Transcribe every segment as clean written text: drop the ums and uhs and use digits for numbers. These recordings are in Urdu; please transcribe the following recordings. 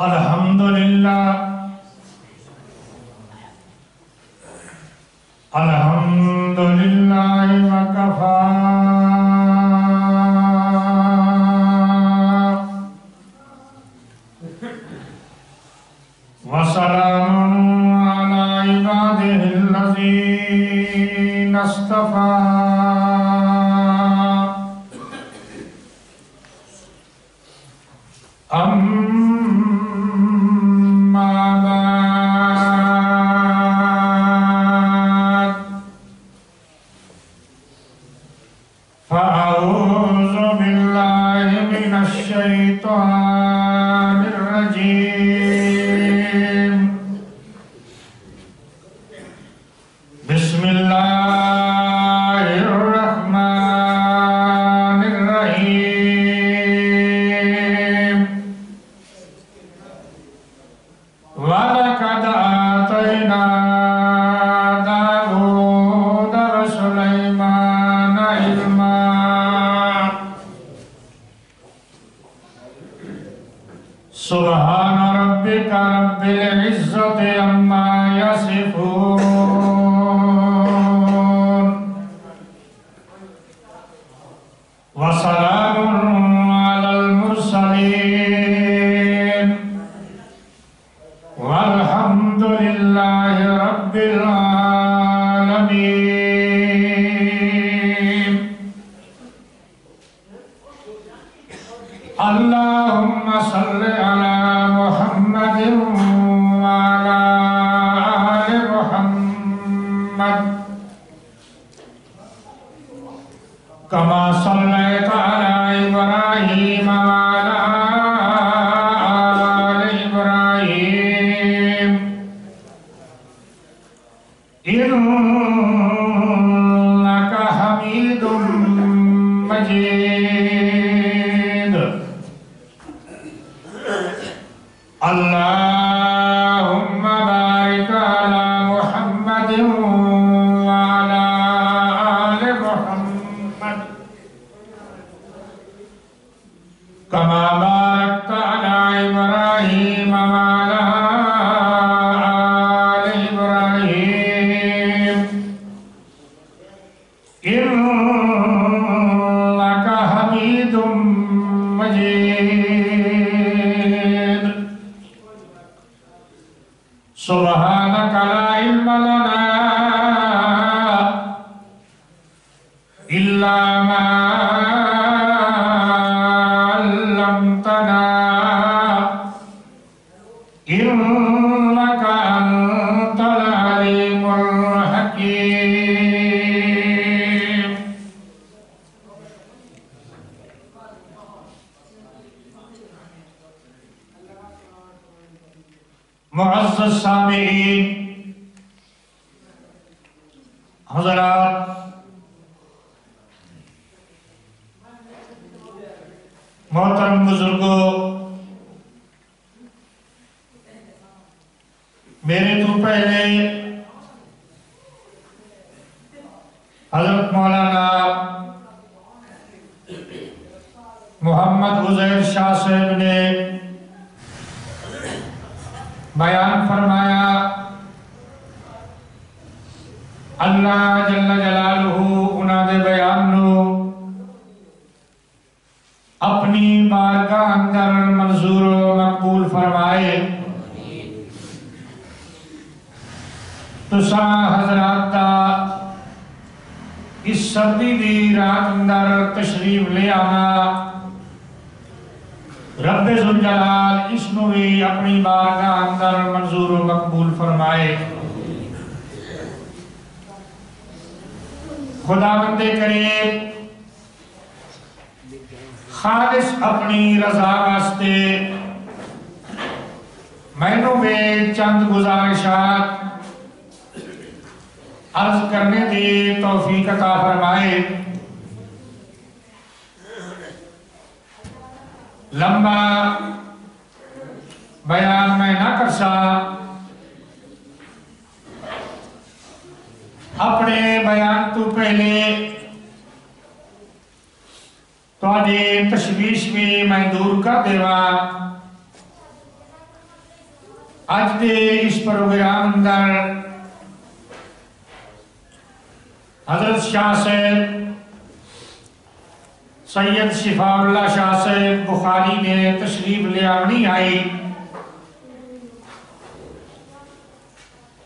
الحمدللہ الحمدللہ وکفا وسلام علی عبادہ الذین اصطفى اما بعد فاعوذ باللہ من الشیطان الرجیم بسم اللہ الرحمن الرحیم وَلَقَدْ آتَيْنَا دَاوُودَ وَسُلَيْمَانَ عِلْمًا سبحان ربك رب العزة عما يصفون وسلام على المرسلين والحمد لله رب العالمين اللهم صل على محمد وعلى آل محمد كما صليت على إبراهيم وعلى آل إبراهيم إنك حميد مجيد اللهم بارك على محمد وعلى آل محمد كما باركت على إبراهيم وعلى آل إبراهيم إنك حميد مجيد سبحانك لا علم لنا إلا ما علمتنا إنك أنت العليم الحكيم معزز سامعین، حضرات، محترم بزرگوں، میرے تو پہلے حضرت مولانا محمد عزیر شاہ صاحب نے بیان فرمایا، اللہ جل جلالہ انہاں دے بیان نو اپنی بارگاہ اندر منظور و مقبول فرمائے۔ تساں حضرات دا اس سردی دی رات اندر تشریف لے آنا، رب ذوالجلال اس نو بھی اپنی بارگاہ اندر منظور و مقبول فرمائے۔ خداوند کریم خالص اپنی رضا واسطے مینوں میں چند گزارشات عرض کرنے دی توفیق عطا فرمائے۔ لمبا بیان میں نہ کر سا، اپنے بیان تو پہلے تو تشویش بھی میں دور کر دیوا۔ اج دے اس پروگرام اندر حضرت شاہ صاحب سید شفاء اللہ شاہ صاحب بخاری نے تشریف لے آنی آئی.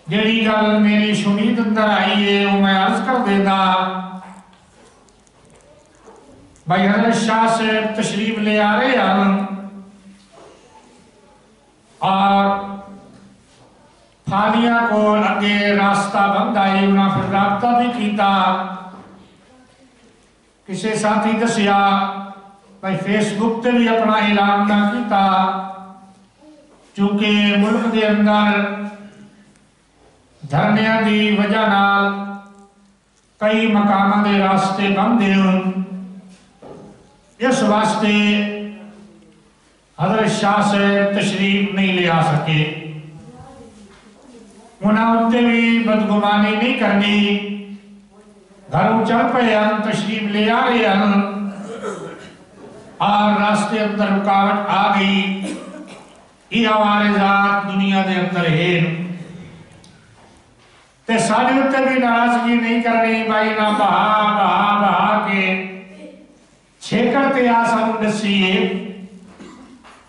جیڑی گل میری شنید اندر آئی ہے وہ میں عرض کر دیتا. بھائی حضرت شاہ صاحب تشریف لے آ رہے ہیں اور پھالیاں کو اگے راستہ بند آئی. انہاں پھر رابطہ بھی کیتا. کسی ساتھی دسیا بھائی فیس بک تے بھی اپنا اعلان نہ کیتا چونکہ ملک دے اندر دھرنیاں دی وجہ نال کئی مقامات دے راستے بند ہیں. اس واسطے حضرت شاہ صاحب تشریف نہیں لے آ سکے. انہاں انتے بھی بدگمانی نہیں کرنی. گھروں چل پہ ہم تشریف لے آ رہے ہیں اور راستے اندر رکاوٹ آ گئی. یہ عوارضات دنیا دے اندر ہے تے سارے اتنے بھی ناراضگی نہیں کرنی. بھائی نہ بہا کے چھیکڑ تے آ سانو دسیے.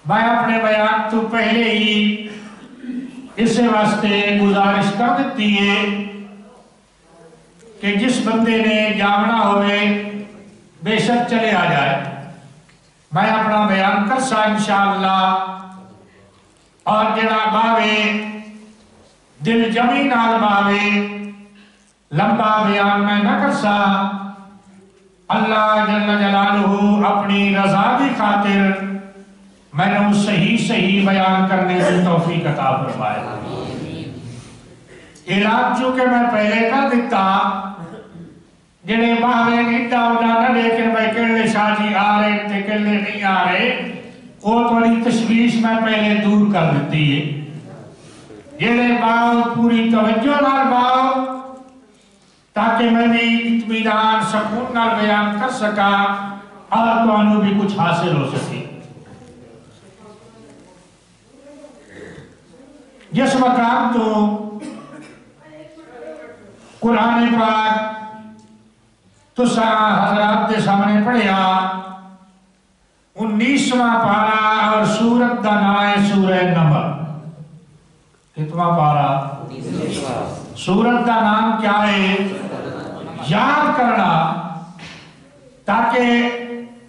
میں اپنے بیان تو پہلے ہی اس واسطے گزارش کر دیتی ہے کہ جس بندے نے جامنا ہوئے بے شک چلے آ جائے. میں اپنا بیان کر سا انشاءاللہ. اور جڑا باوے دل جمی نال باوے لمبا بیان میں نہ کر سا. اللہ جل جلالہ اپنی رضا کی خاطر میں نے صحیح بیان کرنے کی توفیق عطا فرمائے. اعلان چونکہ میں پہلے کر دیتا جنہیں باہوے نیٹا ہونا نہ لیکن بھائی کلے شاہ جی آ رہے تھے کلے نہیں آ رہے وہ تھوڑی تشویش میں پہلے دور کر دیتی ہے. جنہیں باؤ پوری توجہ نال باؤ تاکہ میں بھی اطمینان سکون نال بیان کر سکا اور تو انہوں بھی کچھ حاصل ہو سکے. جس مقام تو قرآن پاک تو حضرات کے سامنے پڑھیا 19واں پارا اور سورت دا نام ہے سورہ نمل. کتنا پارا؟ سورت دا نام کیا ہے؟ یاد کرنا تاکہ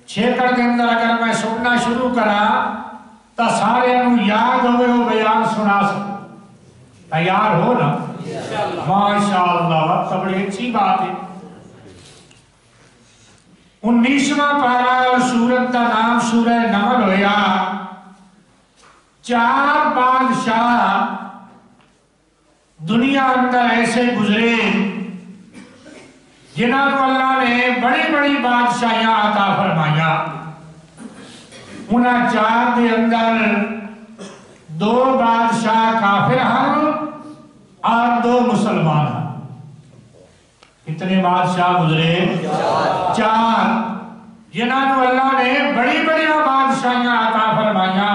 چھیکڑ کے اندر اگر میں سننا شروع کرا تو سارے انہوں یاد ہوئے وہ بیان سنا سکوں. تیار ہو نا؟ ماشاءاللہ وقت بڑی اچھی بات ہے. 19واں پارا اور سورت کا نام سورہ نمل ہویا. 4 بادشاہ دنیا اندر ایسے گزرے جنہاں کو اللہ نے بڑی بڑی بادشاہیاں عطا فرمایا. انہاں 4 دے اندر 2 بادشاہ کافر ہیں اور 2 مسلمان ہیں. کتنے بادشاہ گزرے؟ 4 جنہاں کو اللہ نے بڑی بڑی بادشاہیاں عطا فرمایا.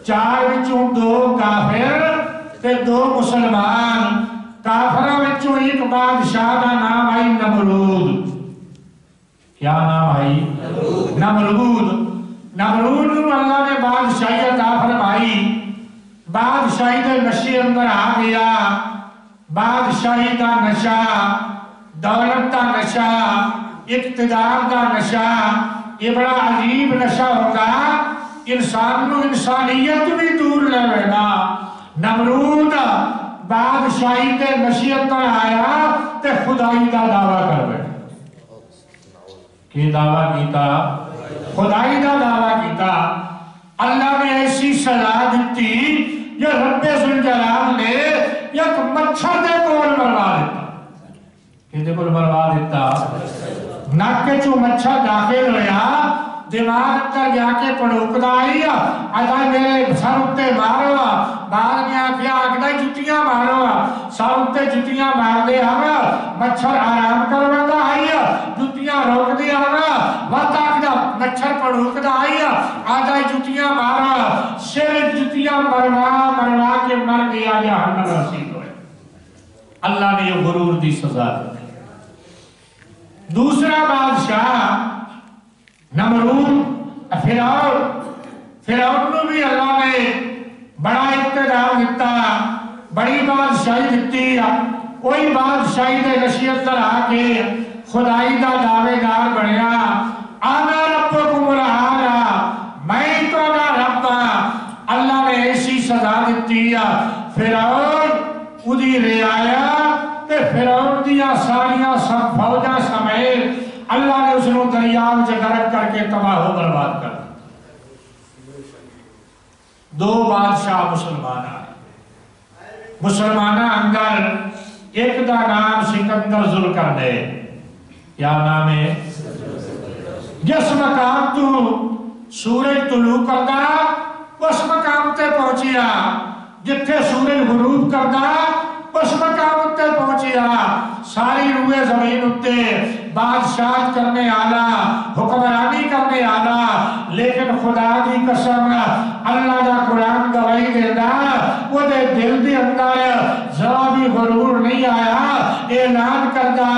4 وچوں 2 کافر تے 2 مسلمان. کافراں وچوں ایک بادشاہ دا نام ہے نمرود. کیا نام ہے؟ نمرود. نمرود کو اللہ نے بادشاہی عطا فرمائی. بادشاہی دے نشے اندر آ گیا. بادشاہی دا نشہ، دولت دا نشہ، اقتدار دا نشہ. یہ بڑا عجیب نشہ ہوگا. انسان کو انسانیت بھی دور لے لینا. نمرود بادشاہی دے نشے اندر آیا تے خدائی دا دعویٰ کر بیٹھا. کی دعویٰ کیتا؟ خدائی دا دعویٰ کیتا. اللہ نے ایسی سزا دیتی یہ رب ذوالجلال نے یک مچھر دے کول مروا دیتا. کہتے کول مروا دیتا؟ نک کے چو مچھر داخل ہویا دماغ اندر جا کے پڑوکدا آئی ادا میرے سر اتے مارو. بعد میں آکھیا آکھدا جتیاں مارو. سر اتے جتیاں مار دے آگا. مچھر آرام کرواتا آئی جتیاں روک دے آگا. وقت آکھدا مچھر پڑوکدا آئی آدھا جتیاں مارا. سر جتیاں مروا مروا کے جہنم رسید ہوئے. اللہ نے یہ غرور دی سزا دی. دوسرا بادشاہ نمرود فرعون نو بھی اللہ نے بڑا اقتدار دیتا, بڑی بادشاہی دیتی. کوئی بادشاہی دے نشیت در آ کے خدائی دا دعوے دار بنیا, آنا ربکم العالی, میں تو نہ رب. اللہ نے ایسی سزا دیتی فرعون اودی رعایا تے فرعون دیا ساریاں سب فوجاں سمیت اللہ نے اس نو دریا وچ غرق کر کے تباہ و برباد کر. دو بادشاہ مسلمان آئے. مسلمانہ اندر ایک دا نام سکندر ذوالقرنین. کیا نام ہے؟ جس مقام تو سورج طلوع کردا اس مقام تے پہنچیا, جتھے سورج غروب کردا اس مقام تے پہنچیا. ساری روئے زمین اتے بادشاہ کرنے آلا, حکمرانی کرنے آلا, لیکن خدا دی قسم اللہ دا قرآن گواہی دینا وہ دے دل دی اندر ذرا بھی غرور نہیں آیا. اعلان کردہ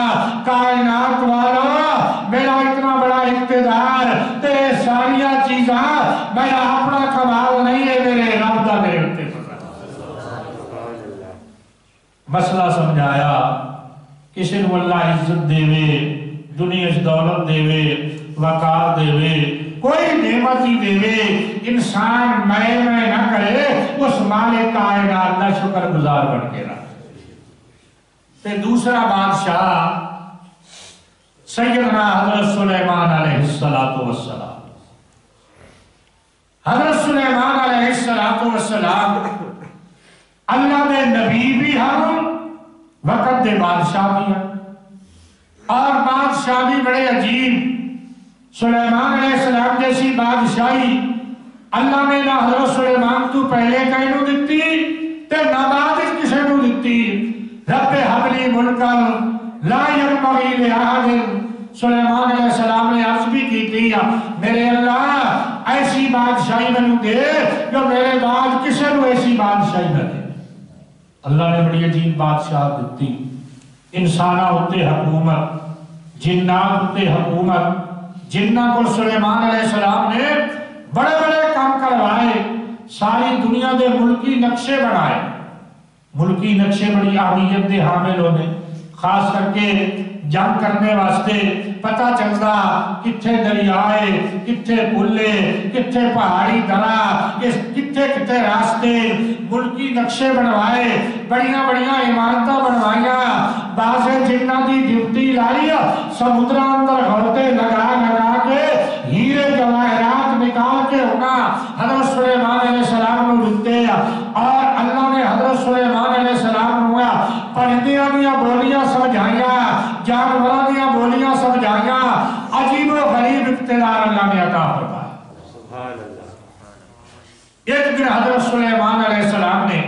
کائنات والا میرا اتنا بڑا اقتدار تے ساریاں چیزاں میرا اپنا کمال نہیں ہے, میرے رب دا میرے اتے مسئلہ سمجھایا. کسی نو اللہ عزت دے وے, دنیا اس دولت دے وے, وقار دے وے, کوئی نعمت ہی دے وے, انسان میں نہ کرے, اس مالک کائنات کا شکر گزار بن کے رہا. تے دوسرا بادشاہ سیدنا حضرت سلیمان علیہ السلام. حضرت سلیمان علیہ السلام اللہ دے نبی بھی ہم وقت دے بادشاہ بھی ہیں, اور بادشاہ بھی بڑے عجیب. سلیمان علیہ السلام جیسی بادشاہی اللہ نے نہ حضرت سلیمان تو پہلے کہیں نو دیتی تے نہ بعد کسے نو دیتی. رب حبلی ملکن لا ينبغی لأحد. سلیمان علیہ السلام نے عرض بھی کی تھی, میرے اللہ ایسی بادشاہی میں دے جو میرے بعد کسے نو ایسی بادشاہی نہ دے. اللہ نے بڑی عجیب بادشاہ دیتی. انسانہ ہوتے حکومت, جنات ہوتے حکومت. جنہ کو سلیمان علیہ السلام نے بڑے بڑے کام کروائے, ساری دنیا دے ملکی نقشے بنائے. ملکی نقشے بڑی اہمیت دے حامل ہونے, خاص کر کے جنگ کرنے واسطے پتہ چلتا کتھے دریائے, کتھے پلے, کتھے پہاڑی درہ, کتھے راستے. ملکی نقشے بنوائے, بڑیاں بڑیاں عمارتیں بنوائیاں. بعض جنہ دی ڈیوٹی لائی سمندر اندر غلطے لگا کے ہیرے جواہرات نکال کے ہونا حضرت سلیمان علیہ السلام نے دیتے. اور اللہ نے حضرت سلیمان علیہ السلام نے پرندیاں دیا بولیاں سمجھائیاں, جانوراں دیا بولیاں سمجھائیاں. عجیب و غریب اقتدار اللہ نے عطا فرمایا. ایک دن حضرت سلیمان علیہ السلام نے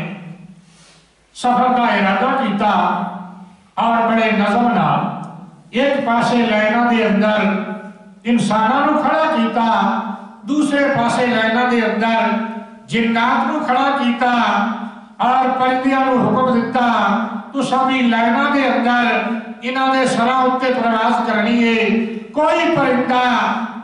سفر کا ارادہ کیتا اور بڑے نظم نال ایک پاسے لائنہ دے اندر انساناں نو کھڑا کیتا, دوسرے پاسے لائنہ دے اندر جنات نو کھڑا کیتا, اور پرندیاں نو حکم دیتا تو سبھی لائنہ دے اندر انہاں دے سراں اتے پرواز کرنی ہے. کوئی پرندہ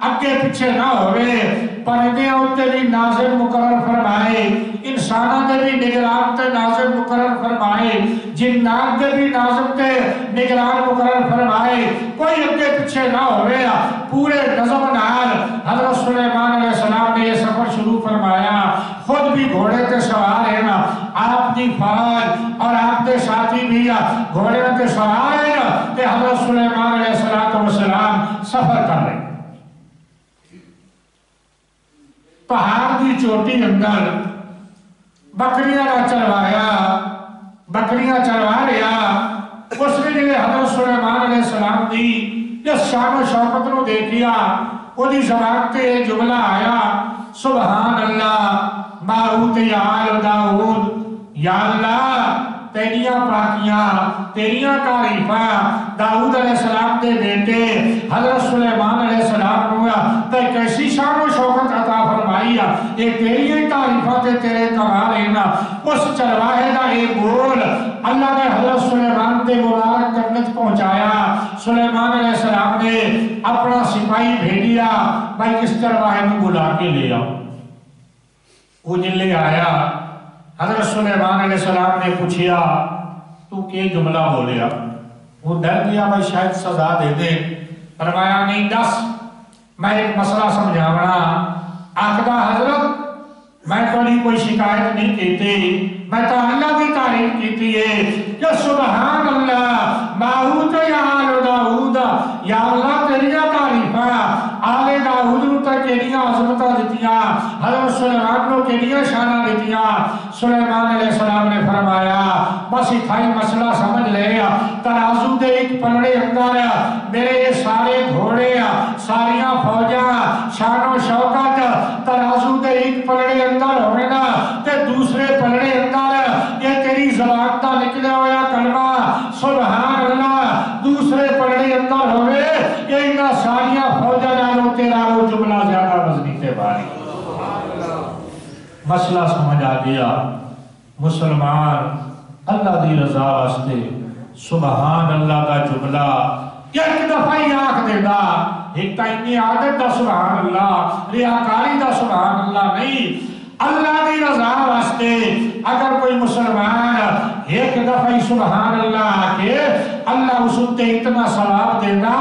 اگے پیچھے نہ ہوئے. پرندیاں اتے بھی ناظر مقرر فرمائے, انساناں دے بھی نگران تے ناظر مقرر فرمائے, جنات دے بھی ناظر تے نگران مقرر فرمائے. کوئی اگے پیچھے نہ ہوئے. پورے نظم نال حضرت سلیمان علیہ السلام نے یہ سفر شروع فرمایا. خود بھی گھوڑے تے سوار ہیں, آپ دی فوج اور آپ دے ساتھی بھی گھوڑے تے سوار ہیں, تے حضرت سلیمان علیہ السلام سفر کر رہے. پہاڑ دی چوٹی اندر بکریاں نہ چروایا, بکریاں چروا رہا. اس نے جنہیں حضرت سلیمان علیہ السلام دی جس شان و شوکت نو دیکھیا, وہ دی زبان تے جملہ آیا, سبحان اللہ ماہوت یا آل داؤد. یا اللہ تیریاں پاکیاں تیریاں تعریفاں داؤد علیہ السلام دے بیٹے حضرت سلیمان علیہ السلام ہوگا تے کیسی شان و شوکت عطا فرمائی یہ تیریاں تعریفاں تے تیرے کمال ہیں اس چرواہے دا ایک بول اللہ نے حضرت سلیمان دے مبارک جنت پہنچایا سلیمان علیہ السلام نے اپنا سپاہی بھیجیا بھائی کس چرواہے کو بلا کے لے آؤ وہ جن لے آیا حضرت سلیمان علیہ السلام نے پوچھیا تو کیا جملہ بولیا وہ ڈر گیا بھائی شاید سزا دے دے فرمایا نہیں دس میں ایک مسئلہ سمجھاونا آقدہ حضرت میں کوئی شکایت نہیں کیتی میں تو اللہ کی تعریف کیتی ہے کہ سبحان اللہ ماہوت یا آل داؤد یا اللہ تیریاں تعریفاں آل داؤد نو تک کیڑیاں عظمتاں دتیاں حضرت سلیمان نو کیڑیاں شاناں دتیاں سلیمان علیہ السلام نے فرمایا بس اتھائی مسئلہ سمجھ لے ترازو دے ایک پلڑے اندر میرے یہ سارے گھوڑے ساریاں فوجاں شان و شوکت ترازو دے ایک پلڑے اندر ہوئے نا تے دوسرے پلڑے اندر یہ تیری زبان دا نکلے ہویا کلمہ سبحان اللہ دوسرے پلڑے اندر ہوئے یہ انہا ساریاں فوجاں جانو تیرا وہ جملہ زیادہ وزنی تے باری مسئلہ سمجھ آ گیا مسلمان اللہ دی رضا واسطے سبحان اللہ دا جملہ ایک دفعہ ہی آنکھ دے دا ایک تا اتنی عادت دا سبحان اللہ ریاکاری دا سبحان اللہ نہیں اللہ دی رضا واسطے اگر کوئی مسلمان ایک دفعہ سبحان اللہ آکے اللہ اس تے اتنا ثواب دینا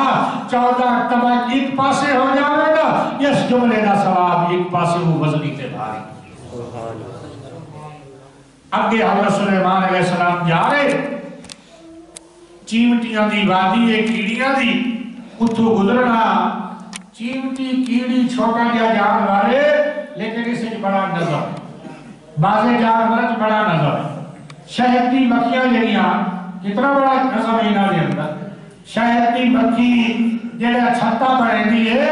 14 اکتبہ ایک پاسے ہو جاوے گا اس جملے دا ثواب ایک پاسے وہ وزنی تے بھاری اگے حضرت سلیمان علیہ السلام جا رہے چیمٹیاں دی وادی ہے کیڑیاں دی اتھو گزرنا چیمٹی کیڑی چھوٹا جا جان والے لیکن اسے بڑا نظر بازے جانورت بڑا نظر شہد کی مکھیاں جڑیاں کتنا بڑا نظر اینا دے اندر شہد کی مکھی جڑا چھتا بڑھے دیئے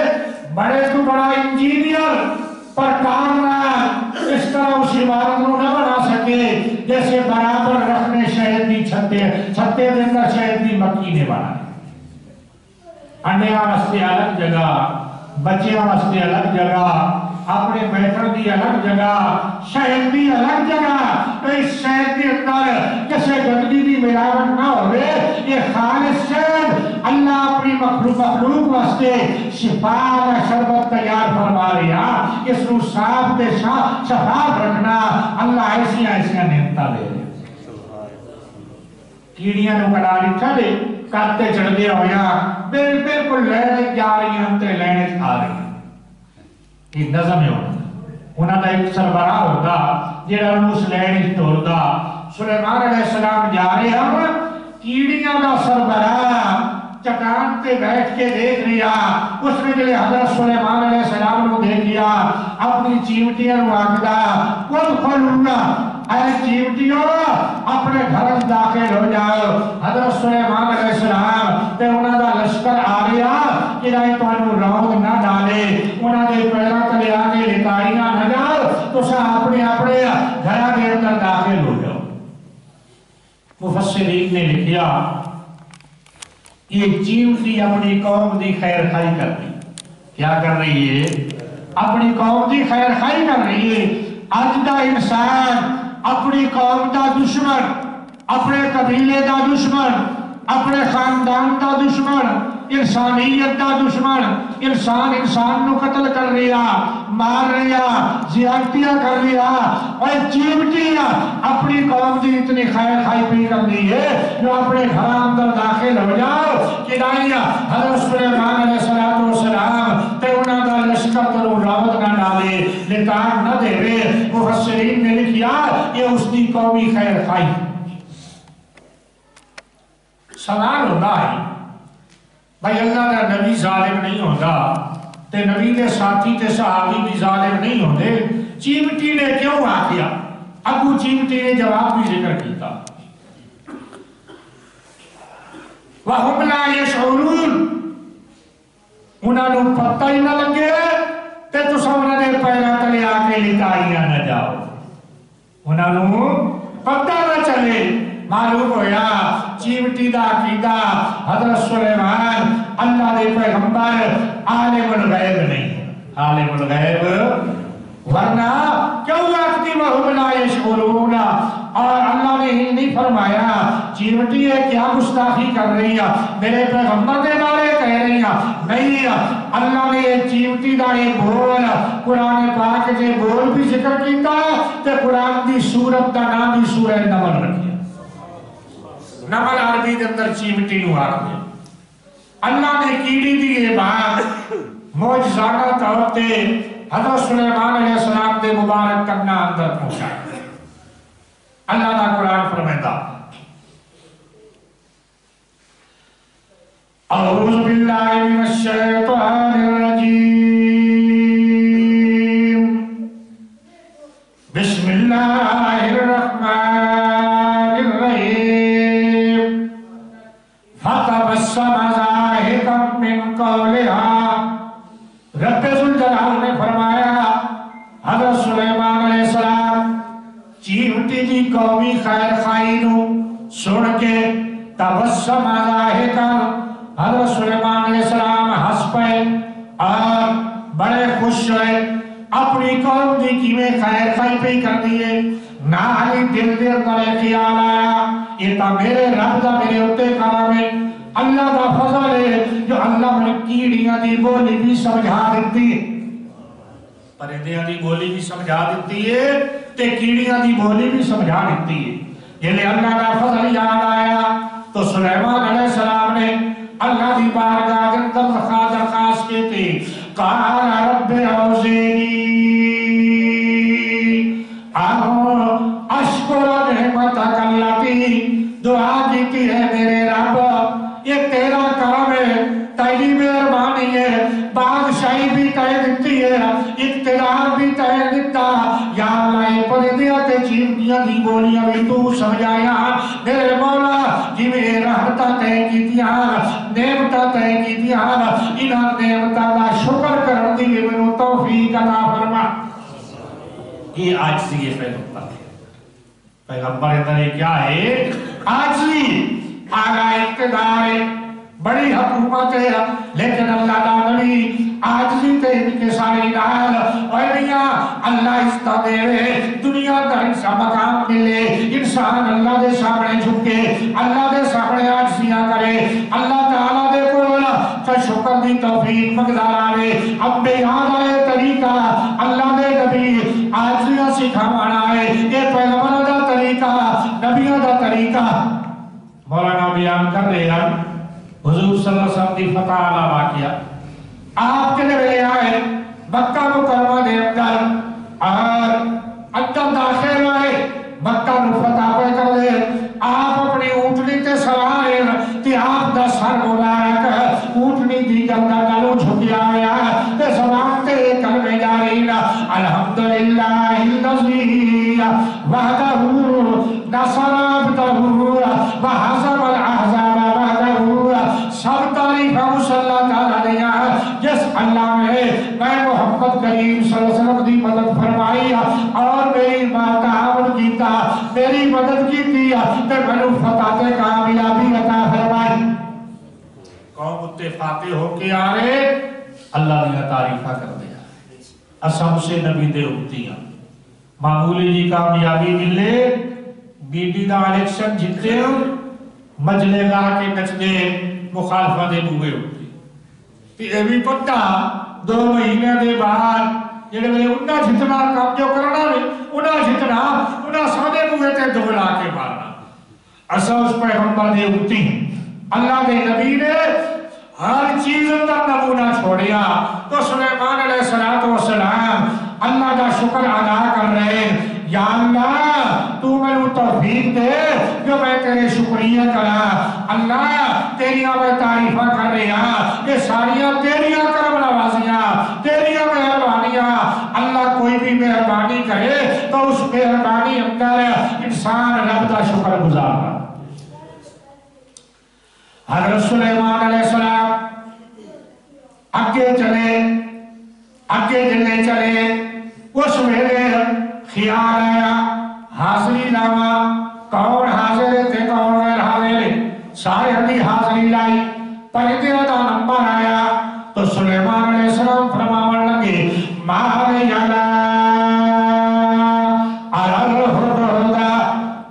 بڑے تو بڑا انجینئر پر کامران اس طرح اس عبارت کو نہ بنا سکے جیسے برابر رکھنے شہد کی چھتے دے اندر شہد کی مکھی نے بنا انڈیاں واسطے الگ جگہ بچیاں واسطے الگ جگہ اپنے بیٹھن دی الگ جگہ شہد دی الگ جگہ تو اس شہد کے اندر کسے گندگی دی ملاوٹ نہ ہوئے یہ خالص شہد اللہ اپنی مخلوق واسطے شفا و شربت تیار فرما رہا اس کو صاف دے شفاف رکھنا اللہ ایسیاں نعمتاں دے رہے کیڑیاں نو کڑا لکھا دے کاتے چڑھ دیا ہویا بالکل لینے جا رہی ہم تے لینے آ رہی ہیں ایک نظم ہے انہاں دا ایک سربراہ ہوتا جیڑا اس لینے توڑتا سلیمان علیہ السلام جا رہے ہم کیڑیاں دا سربراہ چٹان تے بیٹھ کے دیکھ رہا اس نے جلے حضرت سلیمان علیہ السلام کو دیکھ لیا اپنی چیمٹیاں رو آگدہ کل کھولونگا اے چیمٹیوں اپنے گھر داخل ہو جاؤ حضرت سلیمان علیہ السلام تے انہاں دا لشکر آ رہا کہ نہیں تو انہوں روگ نہ ڈالے انہاں دے پیرا تلے آگے لکائیاں نہ جاؤ تو سا اپنے گھر کے اندر داخل ہو جاؤ مفسرین نے لکھیا یہ چیمٹی اپنی قوم دی خیر خائی کر رہی کیا کر رہی ہے اپنی قوم دی خیر خائی کر رہی ہے آج دا انسان اپنی قوم دا دشمن اپنے قبیلے دا دشمن اپنے خاندان دا دشمن انسانیت دا دشمن انسان نو قتل کر رہا مار رہا زیادتیاں کر رہا اور چیمٹیاں اپنی قوم دی اتنی خیر خائی پی کر دی ہے جو اپنے گھر اندر داخل ہو جاؤ کہ دائیاں حضرت سلیمان علیہ السلام تے انہاں دا لشکر کرو راوت نہ ڈالے لتان نہ دے رہے مفسرین نے لکھیا یہ اس دی قومی خیر خائی سوال ہوتا ہے بھائی اللہ کا نبی ظالم نہیں ہوتا تے نبی کے ساتھی تے صحابی بھی ظالم نہیں ہوتے چیمٹی نے کیوں آکیا ابو چیمٹی نے جواب بھی ذکر کیتا وَهُمْ لَا يَشْعُرُونَ انہاں نو پتہ ہی نہ لگے تے تو سامنے دے پیرا تلے آکے لکائیاں نہ جاؤ انہاں نو پتہ نہ چلے معلوم ہویا چیمٹی دا عقیدہ حضرت سلیمان اللہ دے پیغمبر عالم الغیب نہیں، عالم الغیب ورنہ کیوں آختی وَهُمْ لَا يَشْعُرُونَ، اور اللہ نے ہی نہیں فرمایا چیمٹی ہے کیا گستاخی کر رہی ہے میرے پیغمبر کے بارے کہہ رہی ہے، نہیں اللہ نے یہ چیمٹی دا یہ بول قرآن پاک کے بول بھی ذکر کیتا تے قرآن دی سورت دا نام بھی سورہ نمل رکھیا، نمل عربی دے اندر چیمٹی نو آکھ دیا۔ اللہ نے کیڑی دی یہ بات معجزانہ طور تے حضرت سلیمان علیہ السلام دے مبارک کرنا اندر پہنچا۔ اللہ دا قرآن فرمائتا اعوذ باللہ من الشیطان الرجیم بسم اللہ الرحمن الرحیم فتبسم ضاحکا من قولها، رب ذوالجلال نے فرمایا حضرت سلیمان علیہ السلام چیمٹی دی قومی خیر خائنوں سن کے تبسم ضاحکا، حضرت سلیمان علیہ السلام ہنس پائے اور بڑے خوش ہوئے، اپنی قوم دی کی میں خیر خائی پہ کر دیئے، نالی دل دل کرے خیال آیا یہ تا میرے رب دا میرے اتے کرم ہے، اللہ دا فضل ہے جو اللہ نے کیڑیاں دی بولی بھی سمجھا دیتی ہے، پرندیاں دی بولی بھی سمجھا دیتی ہے تے کیڑیاں دی بولی بھی سمجھا دیتی ہے، یہ لئے اللہ دا فضل یاد آیا تو سلیمان علیہ السلام نے اللہ دی بارگاہ جندر درخواست کی تھی، قال رب اوزینی اشکر نعمتک اللتی، دعا کیتی ہے میرے رب یہ تیرا کرم ہے، تیری مہربانی ہے، بادشاہی بھی کہہ دیتی ہے، اقتدار بھی کہہ دیتا، یا اللہ یہ پردیاں تے چیمٹیاں دی بولیاں بھی تو سمجھایا میرے مولا، جی میں رحمتہ تے کی دیا نعمتہ تے کی دیا، انہاں نعمتہ دا شکر کر دیئے میں توفیق عطا فرما۔ یہ عاجزی ہے پیغمبر ہے، پیغمبر ادھر کیا ہے عاجزی، آگا اقتدار ہے، بڑی حکومت ہے، لیکن اللہ دا نبی عاجزی تے ان کے سارے نال اور میاں اللہ استہ دے رہے دنیا کا انسان مقام ملے، انسان اللہ دے سامنے جھکے، اللہ دے سامنے عاجزیاں کرے، اللہ تعالیٰ دے کولا تا شکر دی توفیق مقدار آئے، اب بے یاد آئے طریقہ اللہ دے نبی عاجزیاں سکھاوانا ہے، یہ پیغمبر دا طریقہ نبیوں دا طریقہ۔ مولانا بیان کر رہے ہیں حضور صلی اللہ علیہ وسلم دی فتح علیہ واقعہ، آپ کے لئے آئے مکہ مکرمہ دے اندر اور اندر داخل آئے مکہ فتح پہ کر دے، آپ اپنی اونٹنی تے سوارے تے آپ دا سر مبارک اونٹنی دی گردہ گلو جھکیا آیا تے زبان تے کلمہ جارین الحمدللہ الذی وحدہ نصر عبدہ وحزم الاحزاب وحدہ، سب تعریف اس اللہ تعالیٰ دیا جس اللہ میں محمد کریم صلی اللہ علیہ وسلم دی مدد فرمائی اور میری ماں تعاون کیتا، میری مدد کیتی تے منو فتح تے کامیابی عطا فرمائی۔ قوم اتے فاتح ہو کے آ رہے اللہ دیا تعریفہ کر دیا، اسم سے نبی دے اگتیاں معمولی جی کامیابی ملے، بی بی دا الیکشن جتے مجلے گا کے نچنے مخالفہ دے بوئے ہوتی، تی ایوی پتہ 2 مہینے دے بعد جنہیں میں انہا جتنا کام جو کرنا ہے انہا سادے بوئے تے دھولا کے مارنا، ایسا اس پیغمبر دے اگتی اللہ دے نبی نے ہر چیز اندر نمونہ چھوڑیا، تو سلیمان علیہ السلام اللہ دا شکر ادا کر رہے، یا اللہ تو میں توفیق دے جو میں تیرے شکریہ کرا، اللہ تیریاں میں تعریفہ کر رہے ہیں، یہ ساریاں تیریاں کرم نوازیاں، تیریاں مہربانیاں، اللہ کوئی بھی مہربانی کرے تو اس مہربانی اندر انسان رب دا شکر گزارا۔ حضرت سلیمان علیہ السلام آگے چلے اس ویلے خیال آیا حاضری لاوا کون حاضر تھے کون غیر حاضر، سارے ہدی حاضری لائی، پہلے دا نمبر آیا تو سلیمان علیہ السلام فرماون لگے ماہ یلا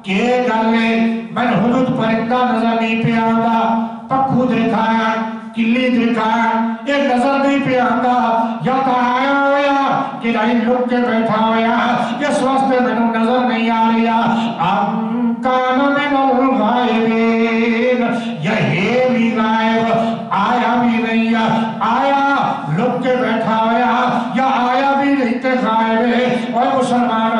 کہ گلے میں حدود پرندہ نظر نہیں پہ آنگا، پکھو دکھایا، کلی دکھایا، ایک نظر نہیں پہ آنگا، یا تو آیا ہویا کہ نہیں لک کے بیٹھا ہویا، اس واسطے میں نظر نہیں آ رہا، ام کان من الغائبین، یہ بھی غائب، آیا بھی نہیں، آیا لک کے بیٹھا ہویا، یا آیا بھی نہیں تے غائب ہے، اور مسلمان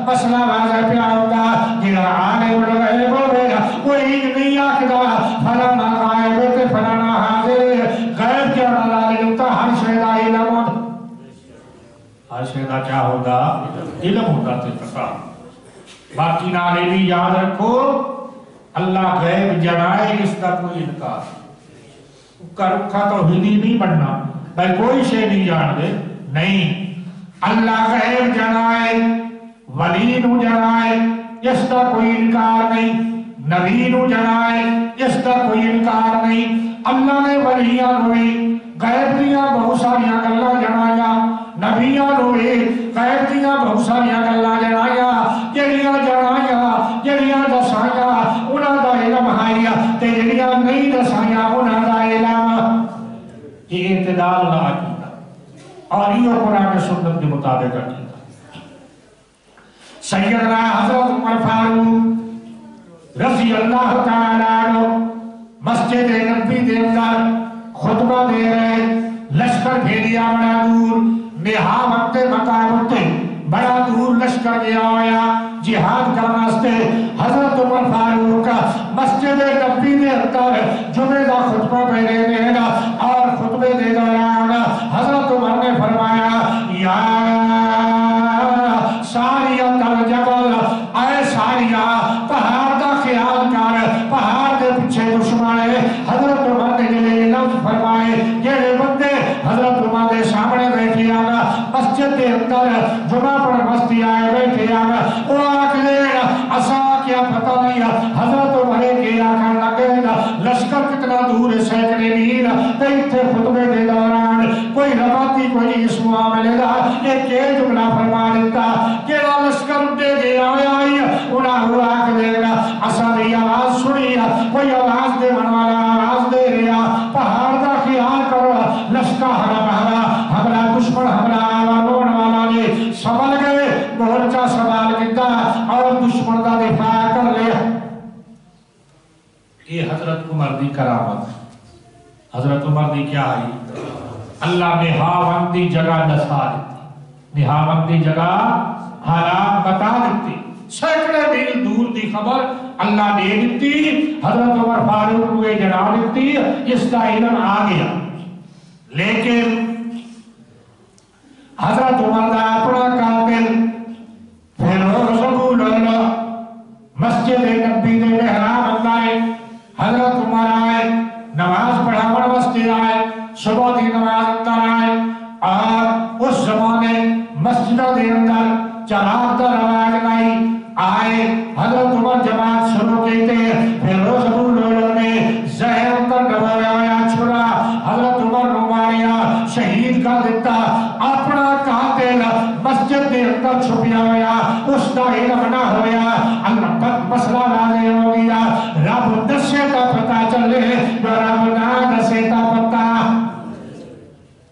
مسئلہ واضح پہ آؤں گا، جنہا آنے والغیب ہوگا، کوئی نہیں آکھدا فلانا غائب تے فلانا حاضر، غیب کیا نظر ہوتا، ہر شہدہ علم ہوتا، ہر شہدہ کیا ہوگا؟ علم ہوتا تے پتا۔ باقی نالے بھی یاد رکھو اللہ غیب جنائے اس کا کوئی انکار، کا رکھا توحیدی نہیں بننا، بھائی کوئی شے نہیں جان دے، نہیں، اللہ غیب جنائے، ولی نو جنائے، اس کا کوئی انکار نہیں، نبی نو جنائے، اس کا کوئی انکار نہیں، اللہ نے ولیاں ہوئی غیب دیاں بہت ساریاں گلہ جنایا، نبیاں ہوئی غیب دیاں بہت ساریاں گلہ جنایا، جڑیاں جنایا، جڑیاں دسایا، انہاں دا علم آیا، تے جڑیاں نہیں دسایا، انہاں دا علم، یہ اعتدال نہ کیتا، اور یہ قرآن سنت کے مطابق کیتا۔ سیدنا حضرت عمر فاروق رضی اللہ تعالیٰ عنہ مسجد نبی دے اندر خطبہ دے رہے، لشکر بھیجیا بڑا دور، نہا وقت مقام ہوتے بڑا دور لشکر گیا ہویا جہاد کرنا واسطے، حضرت عمر فاروق مسجد نبی دے اندر جمعہ دا خطبہ پہلے دینا، اور خطبے دے دوران حضرت عمر نے فرمایا یا ساریت الجبل، اے ساریہ پہاڑ دا خیال کر، پہاڑ دے پیچھے دشمن ہے۔ حضرت عمر نے جلے لفظ فرمائے، جڑے بندے حضرت عمر دے سامنے بیٹھے آنا مسجد دے اندر جمعہ پر مستی آئے بیٹھے آنا، وہ آکھلے اسا کیا پتہ نہیں حضرت عمر کے آکھا لگے لشکر کتنا دور ہے، سینکڑے میل، تیتھے خطبے دے دوران کوئی رباتی کوئی اس معاملے دا ایک جملہ فرما دیتا کہ لشکر اٹھے گیا آئی، انہاں ہوا کہ دینا اسا دی آواز سنی، کوئی آواز دے منوالا آواز دے رہا، پہاڑ دا خیال کرو، لشکر ہمارا دشمن ہمارا آوانون والا نے سنبھل گئے، مورچہ سنبھال کیتا اور دشمن دا دفاع کر لیا۔ یہ حضرت عمر دی کرامت، حضرت عمر دی کیا آئی؟ اللہ نے ہاون دی جگہ نسا دیتی، نہاون دی جگہ حالات بتا دیتی، سینکڑے میل دور دی خبر اللہ نے دیتی، حضرت عمر فاروق کو جنا دیتی، اس کا علم آ گیا۔ لیکن حضرت عمر دا اپنا قاتل فیروز ابو لؤلؤ مسجد نبی دے محراب اندائے، حضرت عمر آئے، نماز پڑھاون واسطے آئے، صبح دی نماز اندر آئے، اور اس زمانے مسجد دے اندر چراغ دا رواج نہیں، آئے حضرت عمر جماعت شروع کیتے، فیروز ابو لؤلؤ نے زہر اندر ڈبویا چھڑا، حضرت عمر نو ماریا، شہید کر دیتا، اپنا قاتل مسجد دے اندر چھپیا ہویا، اس دا علم نہ ہویا، اللہ تک مسئلہ واضح ہو گیا، رب دسے تا پتا چلے، جو رب نہ دسے تا پتا،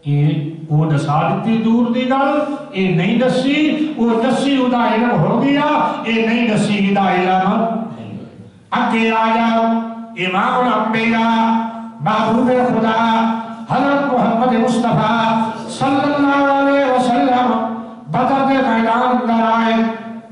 یہ وہ دسا دیتی دور دی گل، یہ نہیں دسی، وہ دسی ادا علم ہو گیا، یہ نہیں دسی ادا علم۔ اگے آیا امام الانبیاء محبوب خدا حضرت محمد مصطفیٰ صلی اللہ علیہ وسلم بدر دے میدان اندر آئے،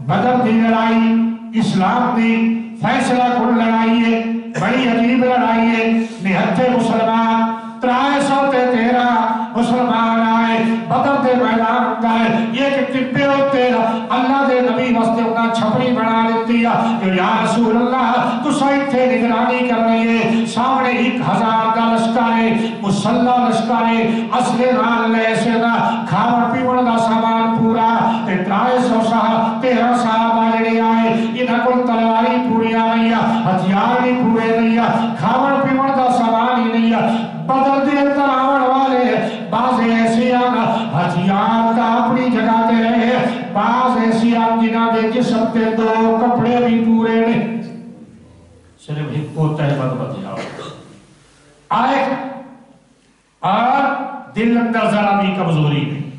بدر دی لڑائی اسلام دی فیصلہ کن لڑائی ہے، بڑی عجیب لڑائی ہے، نہتے مسلمان 313 مسلمان آئے بدر دے میدان اندر، ایک ٹپے ہوتے اللہ دے نبی واسطے انہاں چھپڑی بنا لیتی ہے کہ یا رسول اللہ تو سائٹ تھے نگرانی کر رہی ہے، سامنے 1000 کا لشکر ہے، مسلح لشکر ہے، اصل نال لے سے دا کھاور پیون دا سامان پورا، 1300 صاحب 13 صاحب آئے انہاں کو تلواری پوری جسم کے دو کپڑے بھی پورے نہیں، صرف ایک کو تہمت بتیا آئے اور دل اندر ذرا بھی کمزوری نہیں۔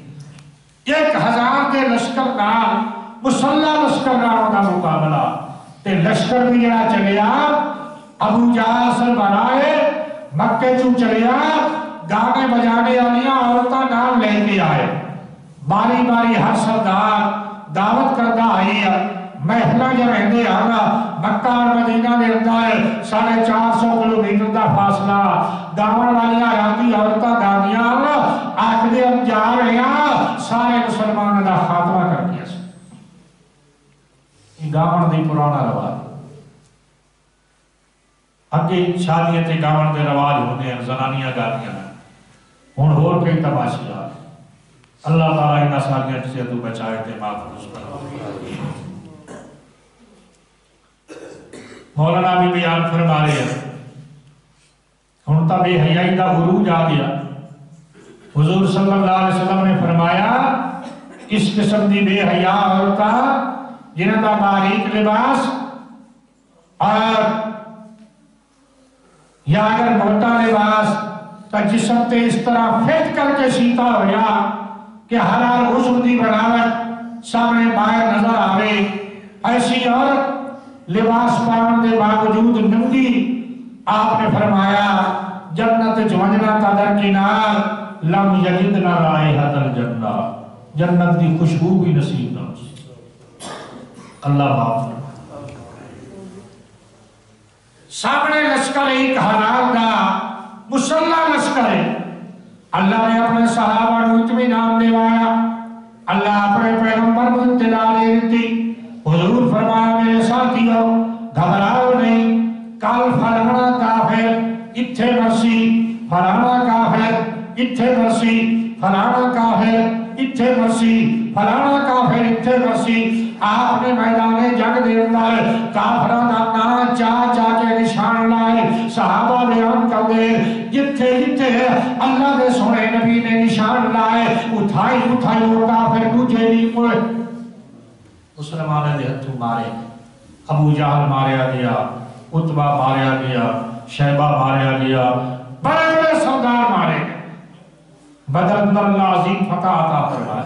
1000 کے لشکر نال مسلح لشکر نال دا مقابلہ تے لشکر بھی جڑا چلیا ابو جہل سربراہ مکے چوں چلیا، گانے بجانے والیاں عورتاں نال لے کے آئے، باری باری ہر سردار دعوت کردا آئی ہے، محفلاں جو رہندے آنا مکہ اور مدینہ دے اندر 450 کلومیٹر دا فاصلہ، گاون والیاں راندی عورتاں گاندیاں آکھدے ہم جا رہے ہیں سارے مسلمانوں دا خاتمہ کر دیا سی۔ یہ گاون دی پرانا رواج، اگے شادیاں تے گاون دے رواج ہوندے ہیں، زنانیاں گاندیاں ہن ہور کئی تماشے آ، اللہ تعالیٰ انہاں ساریاں سے تو بچائے تے محفوظ کرے۔ مولانا بھی بیان فرما رہے ہیں ہن تا بے حیائی دا عروج آ گیا۔ حضور صلی اللہ علیہ وسلم نے فرمایا اس قسم دی بے حیا عورتاں جنہاں دا باریک لباس اور یا اگر موٹا لباس تا جسم تے اس طرح فٹ کر کے سیتا ہویا کہ ہر حسن دی بناوٹ سامنے باہر نظر آوے، ایسی عورت لباس پاون دے باوجود ننگی، آپ نے فرمایا جنت جواننا تا درکنار لم یجدنا رائحۃ الجنہ، جنت دی خوشبو بھی نصیب نہ ہو سکتی۔ اللہ معاف فرمائے۔ سامنے لشکر 1000 دا مسلح لشکر ہے، اللہ نے اپنے صحابہ کو اطمینان دلایا، اللہ اپنے پیغمبر کو اطلاع دے دی، حضور فرمایا میرے ساتھیوں گھبراؤ نہیں، کل فلانا کافر اتھے مرسی، فلانا کافر اتھے مرسی، فلانا کافر اتھے مرسی، فلانا کافر اتھے مرسی۔ آپ نے میدان جنگ دے اندر کافراں دا نام چا کے نشان لائے، صحابہ بیان کر دے جتھے جتھے اللہ دے سونے نبی نے نشان لائے اٹھائی وہ کافر دوجے نہیں پڑے۔ مسلمانوں دے ہتھوں مارے، ابو جہل ماریا گیا، عتبہ ماریا گیا، شیبہ ماریا گیا، بڑے بڑے سردار مارے گئے، بدر اندر اللہ عظیم فتح عطا فرمائے۔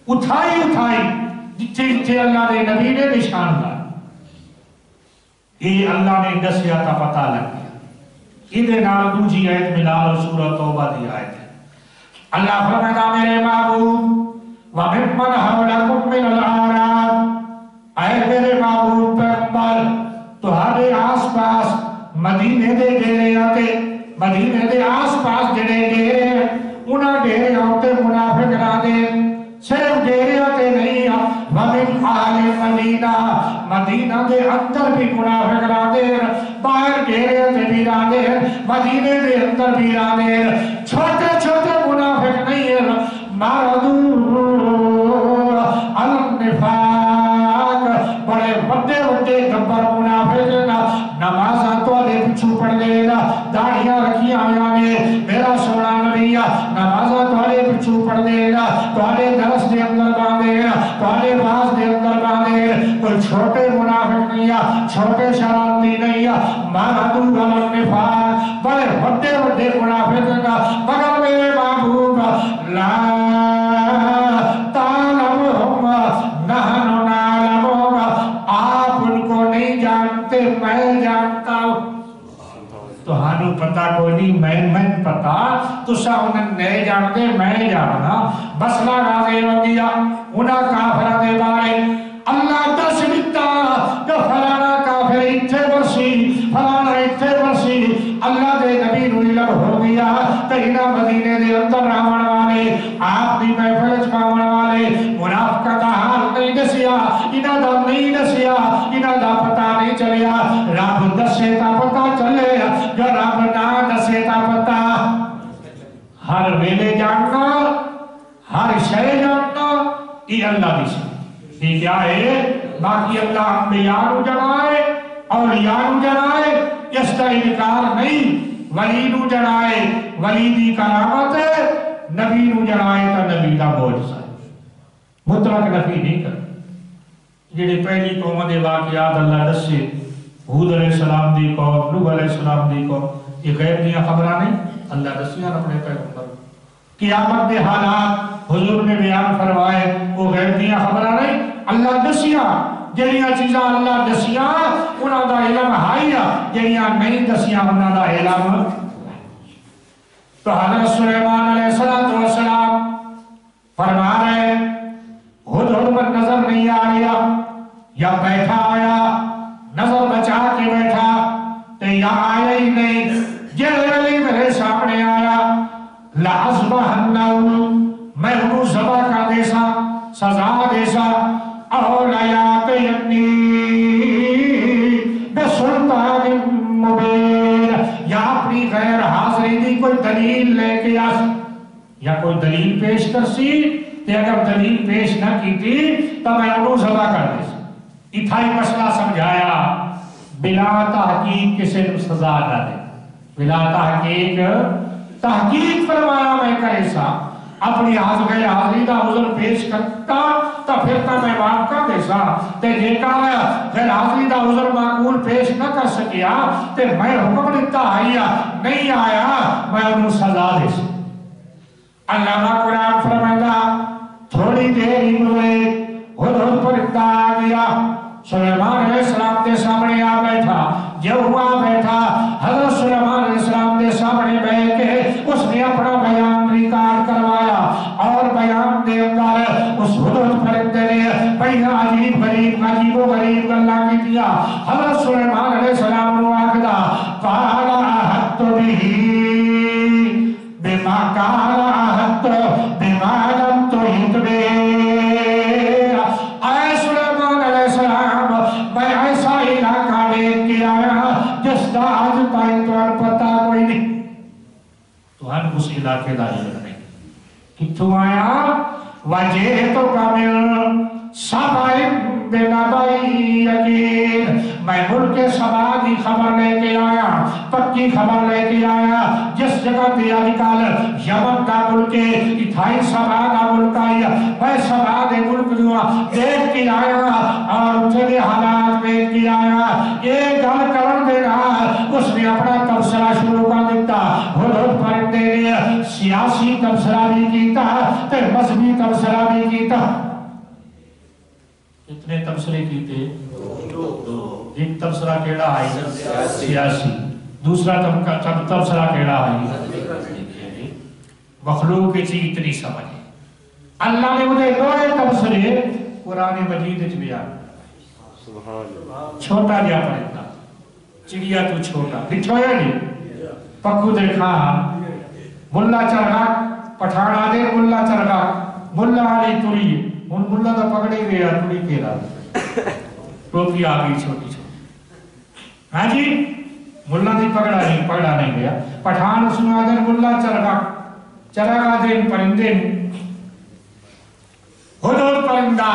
اٹھائی جتھے جتھے اللہ دے نبی نے نشان لائے، یہ اللہ نے دسیا تا پتہ لگ گیا۔ ادھے نال دوجی آیت ملال اور سورہ توبہ دی آیت ہے، اللہ فرماتا میرے محبوب وَمِمَّنْ حَوْلَكُمْ مِنَ الْأَعْرَابِ، اے میرے محبوب پیغمبر تہاڈے آس پاس مدینے دے ڈیرے آتے، مدینے دے آس پاس جڑے ڈیرے انہاں ڈیرے آتے منافق نہ دے، صرف ڈیرے آتے نہیں، وَمِنْ أَهْلِ الْمَدِينَةِ مدینہ دے اندر بھی منافق نہ دے، باہر ڈیرے آتے بھی نہ دے، مدینے دے اندر بھی نہ دے، چھوٹے چھوٹے منافق نہیں ہے، مَرَدُوا عَلَى النِّفَاقِ بڑے بڑے بڑے گبر منافق نمازاں تو دے پچھو پڑھ لینا، داڑیاں رکھیاں نے میرا سونا نبی نمازاں تو دے پچھو پڑھ لینا، تو دے درس دے اندر باندھے تو دے باز دے اندر باندھے، کوئی چھوٹے منافق نہیں ہے، چھوٹے شرارتی نہیں ہے، مَرَدُوا عَلَى النِّفَاقِ بڑے بڑے منافق مگر میرے محبوب لا تعلمهم نحن نعلمهم، آپ ان کو نہیں جانتے میں جانتا ہوں۔ تو ہانو پتا کوئی نہیں میں پتا تو سا انہیں نہیں جانتے میں جاننا، بسلہ راضی ہو گیا انہاں کافرہ دے بارے اللہ دس دیتا کہ فلانا کافر اتھے برسی فلانا اتھے برسی، اللہ دے نبی نو علم ہو گیا کہ انہاں مدینے دے اندر راون والے آپ دی محفل چکاون والے منافقہ دا حال نہیں دسیا، انہاں دا نہیں دسیا، انہاں دا پتہ نہیں چلیا، رب دسے تا پتہ چلے، جو رب نہ دسے تا پتہ ہر ویلے جاننا ہر شے جاننا یہ اللہ دی سی، یہ کیا ہے؟ باقی اللہ انبیاء نو جنائے اولیاء نو جنائے اس کا انکار نہیں، ولی نو جنائے ولی دی کرامت ہے، نبی نو جنائے تا نبی دا معجزہ ہے، مطلق نفی نہیں کرتا۔ جڑے پہلی قوم دے واقعات اللہ دسے، ہود علیہ السلام دی قوم، نوح علیہ السلام دی قوم، یہ غیب دیاں خبراں نہیں، اللہ دسیاں اپنے پیغمبر۔ قیامت دے حالات حضور نے بیان فرمائے، وہ غیب دیاں خبراں نہیں، اللہ دسیاں۔ جڑیاں چیزاں اللہ دسیاں انہاں دا علم ہائی، جڑیاں نہیں دسیاں انہاں دا علم۔ تو حضرت سلیمان علیہ السلام فرما رہے ہدہد پر نظر نہیں آ رہا، یا بیٹھا آیا نظر بچا کے بیٹھا تو یا آیا ہی نہیں، جلدی میرے سامنے آیا، لَعَذْبَحَنَّهُ میں انہوں ذبح کا دیسا، سزا دیسا، اور لَيَأْتِيَنِّي بِسُلْطَانٍ مُبِينٍ، یا اپنی غیر حاضری دی کوئی دلیل لے کے آس، یا کوئی دلیل پیش کر سی، تے اگر دلیل پیش نہ کی تھی تو میں انہوں ذبح کر دیسا۔ اتھائی مسئلہ سمجھایا، بلا تحقیق کسی نے سزا نہ دے، بلا تحقیق تحقیق فرمایا میں کرے سا، اپنی حاضری دا عذر پیش کرتا تو پھر تا میں معاف کر دے سا، تے جے کہا غیر حاضری دا عذر معقول پیش نہ کر سکیا تے میں حکم دیتا آیا نہیں آیا، میں انہوں سزا دے سا۔ علامہ قرآن فرمائدہ تھوڑی دیر ہی ہوئے ہدہد پرندہ آ گیا، سلیمان علیہ السلام دے سامنے آ بیٹھا، جب ہوا بیٹھا حضرت سلیمان علیہ السلام دے سامنے بیٹھ کے اس نے اپنا بیان ریکارڈ کروایا، اور بیان دے اندر اس ہدہد پرندے نے بڑی عجیب و غریب گلاں کی دیا۔ حضرت سلیمان علیہ السلام نے آکھدا قال احط به بما قال احط بما لم تحط به، اے سلیمان علیہ السلام میں ایسا علاقہ دیکھ کے آیا جس کا آج تائیں تو پتہ کوئی نہیں، تو ہم اس علاقے دا علم نہیں، کتھوں آیا؟ وجہ تو کامل سبائن بنبائی یقین، میں ملک سبا کی خبر لے کے آیا، پکی خبر لے کے آیا، جس جگہ دیا نکال یمن کا ملک اتھائی سبا کا ملک آیا، میں سبا دے ملک دیا دیکھ کے آیا اور اتھے حالات دیکھ کے آیا، ایک گل کرن دے رہا اس نے اپنا تبصرہ شروع کر دیتا۔ ہدہد پرندے نے سیاسی تبصرہ بھی کیتا تے مذہبی تبصرہ بھی کیتا، اتنے تبصرے کیتے، ایک تبصرہ کیڑا آئی سیاسی، دوسرا تبصرہ کیڑا آئی مخلوق کی چیز اتنی سمجھے۔ اللہ نے مجھے دوئے تبصرے قرآن مجید اچھ بیان، چھوٹا جا پرندہ، چڑیا تو چھوٹا، لکھویا نہیں، پکو دیکھا ملا چرگا، پٹھان آدھے ملا چرگا، ملا آلی توری، ان ملا دا پکڑے گیا توری کے رہا، ٹوپی آگئی چھوٹی چھوٹی، ہاں جی ملا دی پکڑا نہیں گیا، پٹھان اس میں آدھے ملا چرگا، چرگا دے پرندے، ہدہد پرندہ،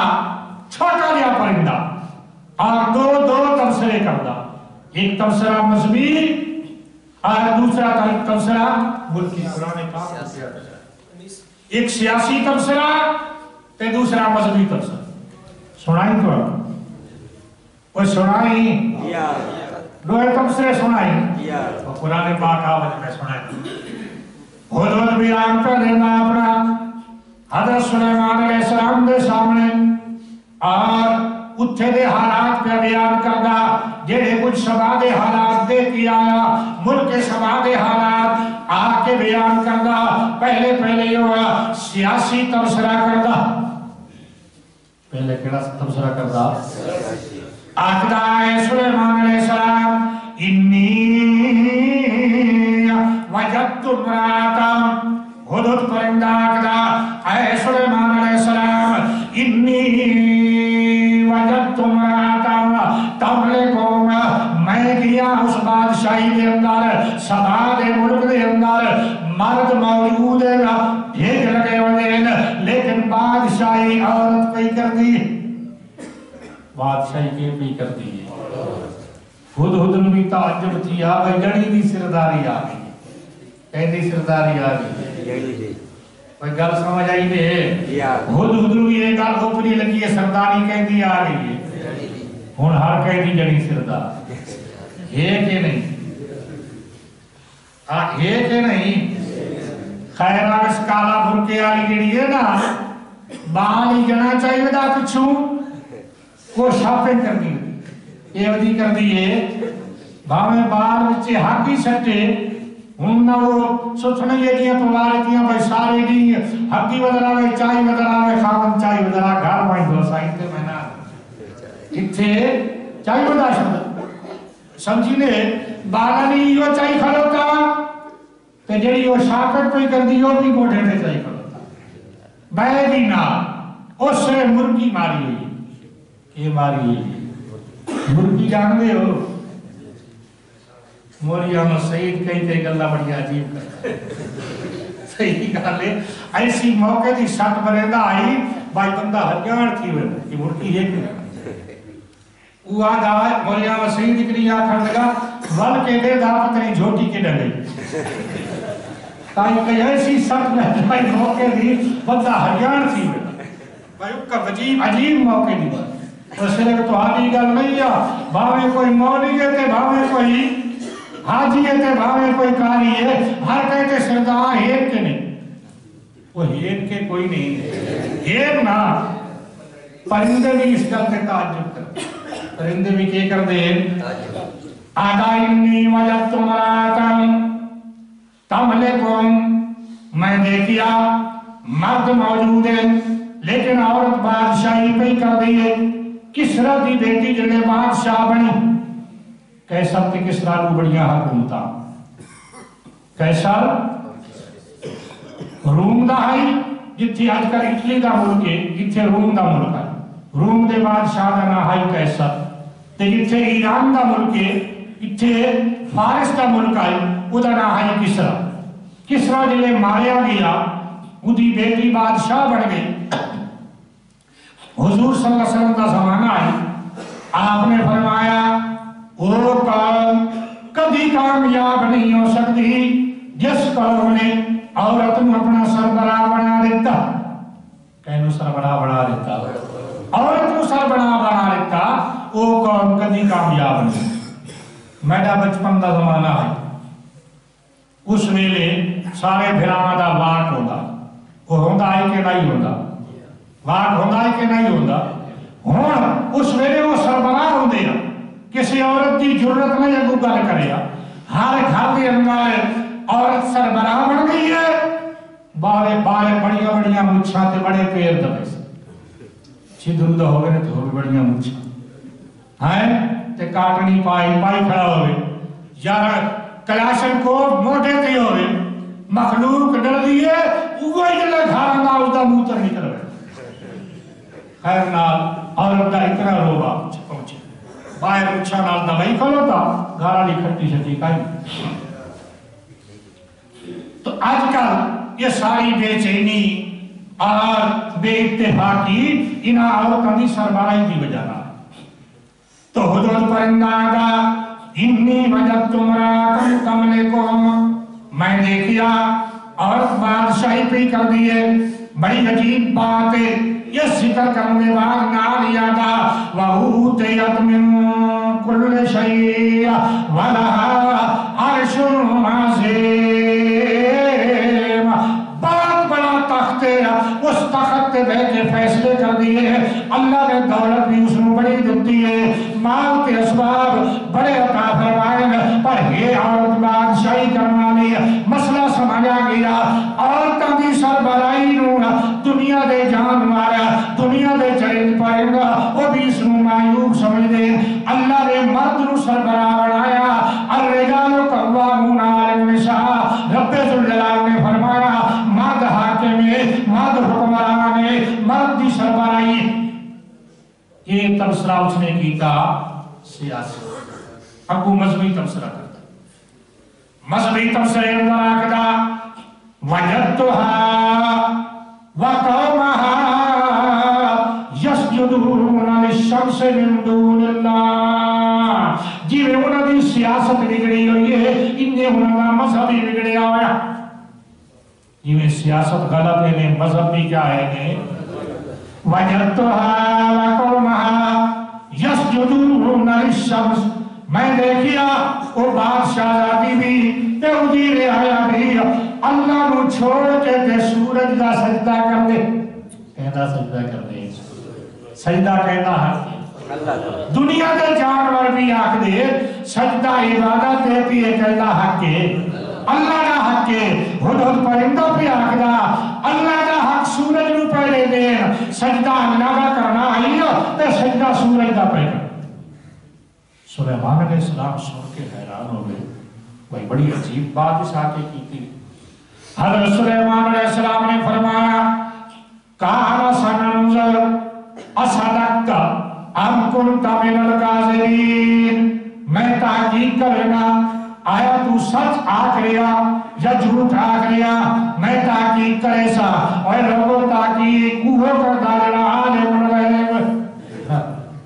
چھوٹا لیا پرندہ، اور دو تبصرے کردہ، ایک تبصرہ مذہبی اور دوسرا تبصرہ ملکی، قرآن پاک ایک سیاسی تبصرہ تے دوسرا مذہبی تبصرہ۔ سنائی تو وہ سنائی دوئے تبصرے سنائی اور قرآن پاک آوازِ میں سنائی۔ ہدہد بیان کر دینا اپنا حضرت سلیمان علیہ السلام دے سامنے، اور اتھے دے حالات پہ بیان کردہ، جڑے کچھ سبا دے حالات دے کی آیا، ملک سبا دے حالات آ کے بیان کردہ، پہلے یہ سیاسی تبصرہ کردہ، پہلے کیڑا تبصرہ کردہ؟ آقدہ ہے سلیمان علیہ السلام، انی وجدت امراتا، ہدہد پرندہ آقدہ اے سلیمان علیہ السلام، انی وجدت امراتا تملکہم، میں گیا اس بادشاہی دے اندر، سبا دے ملک دے اندر، مرد موجود ہے بھیج لگے ہوئے، لیکن بادشاہی عورت پہ کر دی، بادشاہی کے پہ کر دی۔ ہدہد نبی تعجب تھی، آبائی جڑی دی سرداری آگئی، کہہ دی سرداری آگئی، کوئی گل سمجھ آئی دے خود ادھر بھی ایک گل اوپری لگی ہے سرداری کہہ دی آ گئی ہے ہوں ہر کہہ دی جڑی سردار ہے کہ نہیں ہے کہ نہیں خیرہ اس کالا بھرکے آلی جڑی ہے نا باہر نہیں جنا چاہیے دا پچھوں وہ شاپنگ کر دی یہ ودی کر دیئے بھاویں باہر بچے حق ہی سٹے ہم نہ وہ سوچنے یہ کیا پروارے کیا بھائی سارے دی حقی بدر آوے چاہی بدر آوے خاون چاہی بدر آوے گھر مائیں دو سائن تے میں نا اتھے چاہی بدر شد سمجھی نے بالا نہیں یہ چاہی کھلوتا تے جڑی وہ شاکت پہ کر دی وہ بھی موٹے تے چاہی کھلوتا بے بھی نا اس سے مرگی ماری ہوئی یہ ماری ہوئی مرگی جانوے ہو مولی احمد سعید کہیں کہیں اللہ بڑی عجیب کرتا صحیح کہا لے ایسی موقع دی شک برندہ آئی بھائی بندہ ہریان تھی ہوئے کہ مرکی ہے کہ وہ آدھا آئے مولی احمد سعید اکری آکھر لگا ول کے دے دعوت نہیں جھوٹی کے ڈلے تاہی کہ ایسی شک برندہ موقع دی بندہ ہریان تھی ہوئے بھائی اس کا عجیب موقع دی بات اس لئے تو آدھی گل نہیں ہے بھاوے کوئی مولی ہے تے بھاوے کوئی حاجی ہے بھاوے کوئی کاری ہے ہر کہتے سردار ہیب کے نہیں وہ ہیب کے کوئی نہیں ہے ہیب نا پرندے بھی اس گل کے تعجب کر پرندے بھی کیا کر دے آدھا انی وجد تمراتن تملکم میں دیکھیا مرد موجود ہے لیکن عورت بادشاہی پہ کر دیئے کسرا دی بیٹی جنہیں بادشاہ بنی کیسر تے کسرا رو بڑیاں حکومتا کیسر روم دا ہے جتھی آج کل اٹلی دا ملک ہے جتھے روم دا ملک ہے روم دے بادشاہ دا نا ہے کیسر تے جتھے ایران دا ملک ہے جتھے فارس دا ملک ہے وہ دا نا ہے کسرا کسرا جلے ماریا گیا وہ دی بیٹی بادشاہ بڑھ گئی حضور صلی اللہ علیہ وسلم کا زمانہ ہے آپ نے فرمایا وہ قوم کبھی کامیاب نہیں ہو سکتی جس قوم نے عورت نے اپنا سربراہ بنا دیتا کہنو سربراہ بنا دیتا عورت کو سربراہ بنا دیتا وہ قوم کبھی کامیاب نہیں میڈا بچپن دا زمانہ ہے اس ویلے سارے بھرانا دا واٹ ہوگا وہ ہوندہ ہے کہ نہیں ہوندہ واٹ ہوندہ ہے کہ نہیں ہوندہ ہون اس ویلے وہ سربراہ ہوں دیا کسی عورت کی جرت نہیں اگو گل کرے ہر گھر کے اندر عورت سربراہ بن گئی ہے بارے بڑیاں بڑیاں مچھاں تے بڑے پیر دبے سے چھ درودہ ہوگے نا تو ہوگے بڑیاں مچھاں ہیں تے کاٹنی پائی کھڑا ہوگے یار کلاشن کو موٹے تے ہوگے مخلوق ڈر دیئے اوہ جلے گھارا نا اس دا موتر نکل رہے خیر نال عورت دا اتنا روبا پہنچے باہر اچھا نال دوائی کھولو تا گھارا لی کھٹی شٹی کائی تو آج کل یہ ساری بے چینی اور بے اتفاقی انہا عورتاں دی سربراہی دی وجہ رہا تو حضور پرندہ آگا انی وجد تمراتن تملکم میں دیکھیا عورت بادشاہی پہ کر دیئے بڑی عجیب بات ہے یہ ذکر کرنے بعد نال یادا وَأُوتِيَتْ مِن كُلِّ شَيْءٍ وَلَهَا عَرْشٌ عَظِيمٌ بہت بڑا تخت ہے اس تخت پہ بیٹھ کے فیصلے کر دیے اللہ نے دولت بھی اس میں بڑی دیتی ہے مال کے اسباب بڑے عطا فرمائے پر یہ عورت بادشاہی کرنا نہیں مسئلہ سمجھا گیا عورتاں دی سربراہی نو دنیا دے جان مارا دنیا دے چرند پائنگا وہ بھی اس نو معیوب سمجھ دے اللہ نے مرد نو سربراہ بنایا الرجال قوامون علی النساء رب ذوالجلال نے فرمایا مرد حاکم ہے مرد حکمران ہے مرد دی سربراہی یہ تبصرہ اس نے کیتا سیاسی اگو مذہبی تبصرہ کرتا مذہبی تبصرہ اندر آکتا وجدتها وقومها يسجدون للشمس من دون اللہ جی میں انہوں نے سیاست بگڑی ہوئی ہے انہیں انہوں نے مذہبی بگڑی ہویا جی میں سیاست غلط ہے نے مذہب بھی کیا ہے نے وَجَدْتُهَا وَقَوْمَهَا يَسْجُدُونَ لِلشَّمْسِ میں دیکھیا وہ بادشاہ زادی بھی تے وزیر آیا بھی اللہ نو چھوڑ کے تے سورج کا سجدہ کر دے کہنا سجدہ کر دے سجدہ کہنا حق دنیا کے جانور بھی آکھ دے سجدہ عبادت دیتی ہے کہنا حق ہے اللہ کا حق ہے ہدہد پرندہ پہ آکھ دا اللہ کا حق سورج نو پہلے دے سجدہ اللہ کا کرنا آئیو تے سجدہ سورج کا پہلے سلیمان علیہ السلام سن کے حیران ہو گئے وہی بڑی عجیب بات اس آگے کی تھی حضرت سلیمان علیہ السلام نے فرمایا کہا سننظر اصدقت ام کنت من الکاذبین میں تحقیق کرنا آیا تو سچ آکھ رہا یا جھوٹ آکھ رہا میں تحقیق کرے سا اور لوگوں تحقیق کوہو کرتا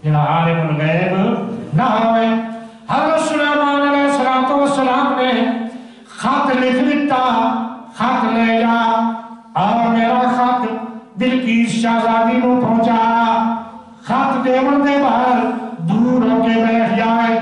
جڑا عالم الغیب نہ ہوئے حضرت سلیمان علیہ السلام نے خط لکھ دیتا خط لے جا اور میرا خط بلقیس شہزادی کو پہنچا خط دیون دے باہر دور ہو کے بیٹھ جائے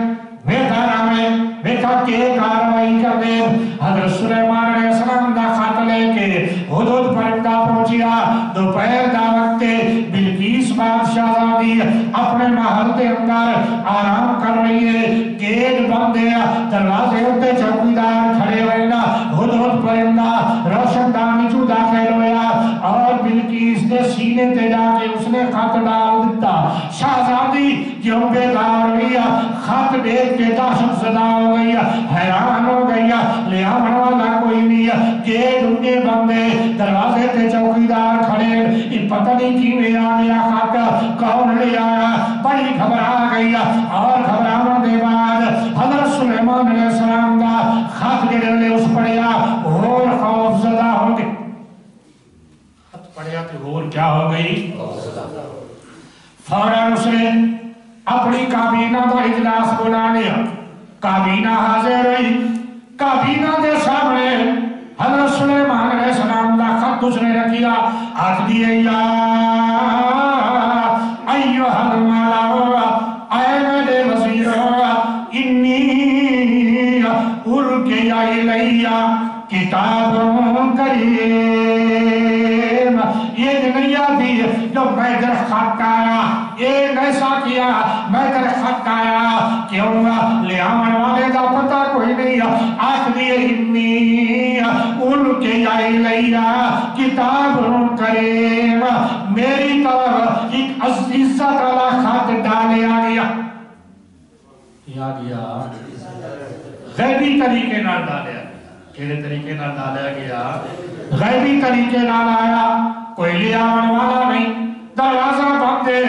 بیٹھا کے کاروائی کر دے حضرت سلیمان علیہ السلام دا خط لے کے ہدہد پرندہ پہنچیا دوپہر دا وقت بلقیس بادشاہزادی اپنے محل کے اندر آرام کر رہی ہے گیٹ بند ہے دروازے ہوتے چوکیدار کھڑے ہوئے نا ہدہد پرندہ روشن دانی جو داخل ہویا اور بلقیس نے سینے تے جا کے اس نے خط ڈال دیتا شہزادی جو بیدار ہوئی خط دیکھ کے دہشت زدہ ہو گئی حیران ہو گئی لے آمن والا کوئی نہیں گیٹ انہیں بندے دروازے تے چوکیدار کھڑے یہ پتہ نہیں کی میں آ گیا خط کون لے آیا بڑی گھبرا گئی اور گھبرانے دے بعد حضرت سلیمان علیہ السلام کا خط گرنے اس پڑیا اور خوف زدہ ہو گئی خط پڑیا تو اور کیا ہو گئی فوراً اس نے اپنی کابینہ کا اجلاس بلا لیا کابینہ حاضر رہی کابینہ دے سامنے حضرت سلیمان علیہ السلام کا خط اس نے رکھیا آکھ دیئے یا ایوہ الملائکہ اے میرے وزیر انی القی الیہ کتاب کریم یہ نہیں آتی جو میں در خط آیا یہ ایسا کیا میں در خط آیا کیوں لے آمن والے دا پتہ کوئی نہیں آکھ دیئے انی القی الیہ کتاب کریم میری طرف ایک عزت والا خط ڈالے آ گیا غیبی طریقے نہ ڈالے کیلے طریقے نہ ڈالے گیا غیبی طریقے نہ آیا کوئی لے آمن والا نہیں دروازہ بند ہے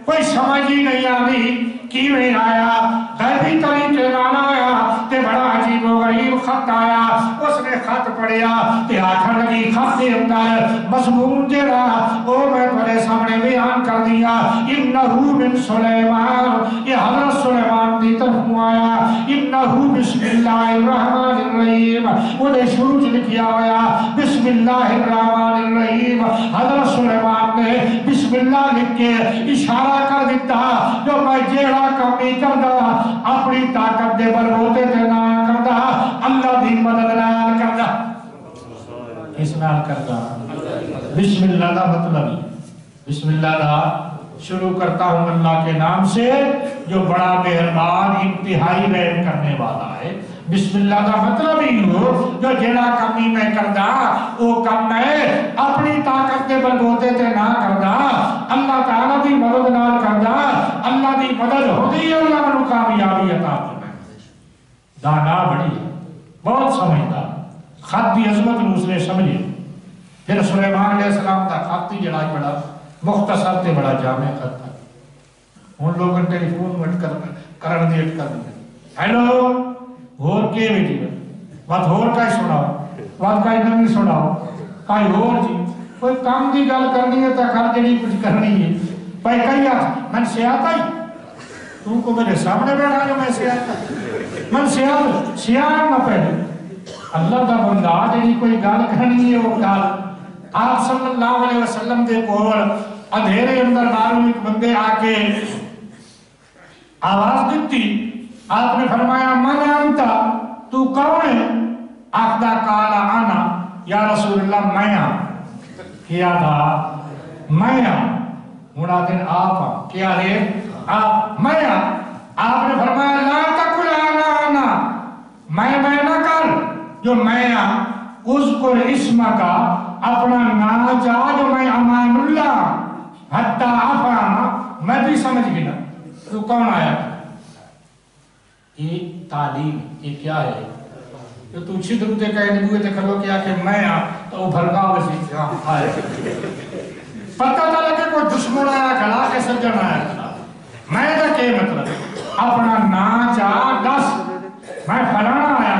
کوئی سمجھ ہی نہیں آئی کی میں آیا غیبی طریقے نہ آیا تے بڑا عجیب و غریب خط آیا اس نے خط پڑھیا تے آکھن لگی خط دے اندر مضمون جڑا وہ میں تمہارے سامنے بیان کر دیا انہو من سلیمان یہ حضرت سلیمان دی طرف آیا انہو بسم اللہ الرحمن الرحیم وہ نے شروع لکھیا ہویا بسم اللہ الرحمن الرحیم حضرت سلیمان نے بسم اللہ لکھ کے اشارہ کر دیتا جو میں جیڑا کمی کردہ اپنی طاقت دے بلبوتے تے نہ کردہ اللہ دی مدد نال کردہ اس نال کردہ بسم اللہ دا مطلب بسم اللہ دا شروع کرتا ہوں اللہ کے نام سے جو بڑا مہربان انتہائی رحم کرنے والا ہے بسم اللہ دا مطلب ہی ہو جو جڑا کمی میں کردہ وہ کم میں اپنی طاقت دے بلبوتے تے نہ کردہ اللہ تعالیٰ دی مدد نال کردہ اللہ دی مدد ہو دی اللہ منو کامیابی عطا فرمائے دانا بڑی بہت سمجھدار خط دی عظمت نو اس نے سمجھے پھر سلیمان علیہ السلام دا خط دی جڑا بڑا مختصر تے بڑا جامع خط تھا ان لوگوں ٹیلی فون وٹ کرن دیٹ کر دیا ہیلو ہور کے بیٹی بات ہور کائی سناؤ بات کائی نمی سناؤ کائی ہور جی کوئی کام دی گل کرنی ہے تا کر جڑی کچھ کرنی ہے پائی کئی آتا من سے آتا ہی تم کو میرے سامنے بیٹھا جو میں سے آتا من سے آتا نہ پہلے اللہ دا بندہ جی کوئی گل کرنی ہے وہ گل آپ صلی اللہ علیہ وسلم دے کول اندھیرے اندر باہروں ایک بندے آ کے آواز دیتی آپ نے فرمایا من انتا تو کون ہے آخدہ کالا آنا یا رسول اللہ میں کیا تھا میں ہونا دن آپ کیا ہے آپ میں آپ نے فرمایا لا تقل آنا آنا میں نہ کر جو میں اذکر اسم کا اپنا نام چاہ جو میں امان اللہ حتی افہم میں بھی سمجھ گیا تو کون آیا یہ تعلیم یہ کیا ہے جو تو اچھی درودے کہے نبوے تے کھلو کیا کہ میں تو وہ بھرگا ویسی آئے پتہ تھا لگے کوئی دشمن آیا کھلا کے سجن آیا میں دا کہ مطلب اپنا نا چاہ دس میں فلانا آیا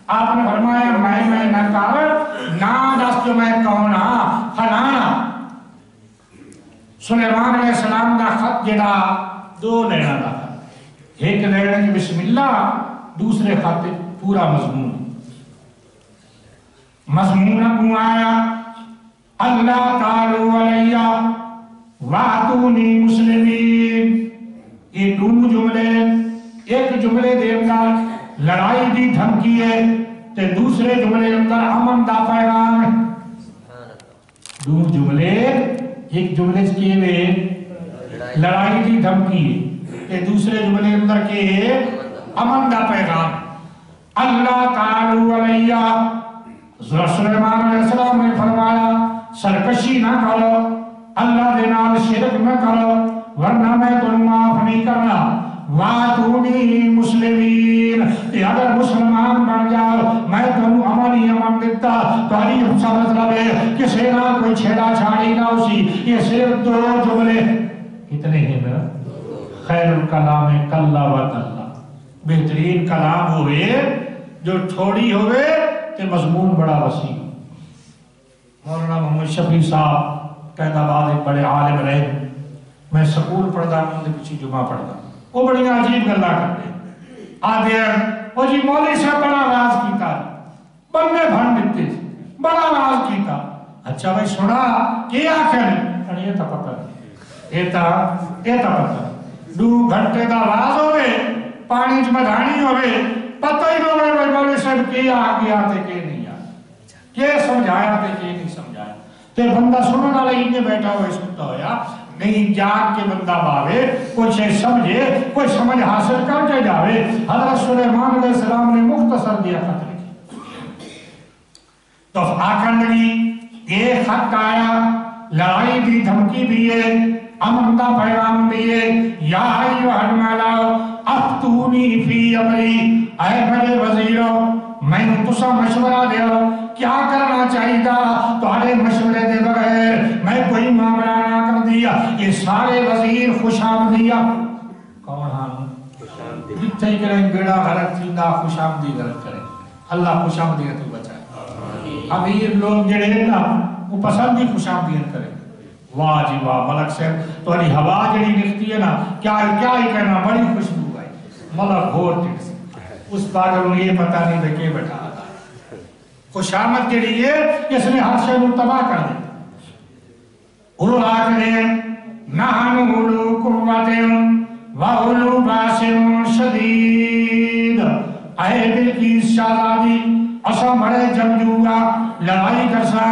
آپ نے فرمایا میں نہ کر نا دس جو میں کون ہاں فلانا سلیمان علیہ السلام دا خط جڑا دو لینا دا ایک لینا کی بسم اللہ دوسرے خط پورا مضمون کو آیا اللہ تعالی علیہ وعدونی مسلمین یہ دو جملے ایک جملے دے اندر لڑائی دی دھمکی ہے تے دوسرے جملے اندر امن دا پیغام ہے دو جملے ایک جملے کے میں لڑائی دی دھمکی ہے تے دوسرے جملے اندر کے امن دا پیغام اللہ تعالی علیہ سلیمان علیہ السلام نے فرمایا سرکشی نہ کرو اللہ دے نال شرک نہ کرو ورنہ میں تمہیں معاف نہیں کرنا وَاتُونِي مسلمین کہ اگر مسلمان بن جاؤ میں تمہیں امن ہی امن دیتا تاری حصہ مطلب ہے کہ سینا کوئی چھیڑا چھاڑی نہ اسی یہ صرف دو جملے کتنے ہیں میرا خیر الکلام کلا و تلا بہترین کلام ہوئے جو تھوڑی ہوئے کہ مضمون بڑا وسیع مولانا محمد شفیع صاحب قید آباد ایک بڑے عالم رہے میں سکول پڑھتا ہوں ان پیچھے جمعہ پڑھتا وہ بڑی عجیب گلا کرتے آدھے وہ جی مولوی صاحب بڑا آواز کیتا بندے بھن دیتے بڑا آواز کیتا اچھا بھائی سنا کیا آخر یہ تا پتہ یہ تا پتہ دو گھنٹے دا آواز ہوئے پانی چ مدھانی ہوئے پتہ ہی نہ ہوئے مولوی صاحب کیا آگیا تے کہ نہیں آگیا کہ سمجھایا تے کہ نہیں سمجھایا تے بندہ سننے والا ہی بیٹھا ہوئے سنتا ہویا نہیں جاگ کے بندہ باوے کوئی شے سمجھے کوئی سمجھ حاصل کر کے جاوے حضرت سلیمان علیہ السلام نے مختصر دیا خط لکھی تو آخر لگی یہ خط آیا لڑائی بھی دھمکی بھی ہے امن دا پیغام بھی ہے یا ایوہ الملائو افتونی فی امری اے بڑے وزیرو میں تسا مشورہ دے کیا کرنا چاہیے تھا تمہارے مشورے دے بغیر میں کوئی معاملہ نہ کر دیا یہ سارے وزیر خوش آمدیا کون ہاں جتنے ہی کریں بیڑا غلط تھیندا خوش آمدی غلط کریں اللہ خوش آمدی تو بچائے امیر لوگ جڑے ہیں نا وہ پسند ہی خوش آمدی کریں واہ جی واہ ملک سے تو علی ہوا جڑی نکتی ہے نا کیا ہی کہنا بڑی خوشبو آئی ملک گھور ٹکس اس پاگل انہیں یہ پتہ نہیں دے کے بیٹھا آتا خوش آمد کے لیے اس نے ہر شے کو تباہ کر دیا اور آخر نحن اولو قوت و اولو باس شدید اے بلقیس شہزادی اسا بڑے جنگجوگا لڑائی کرسا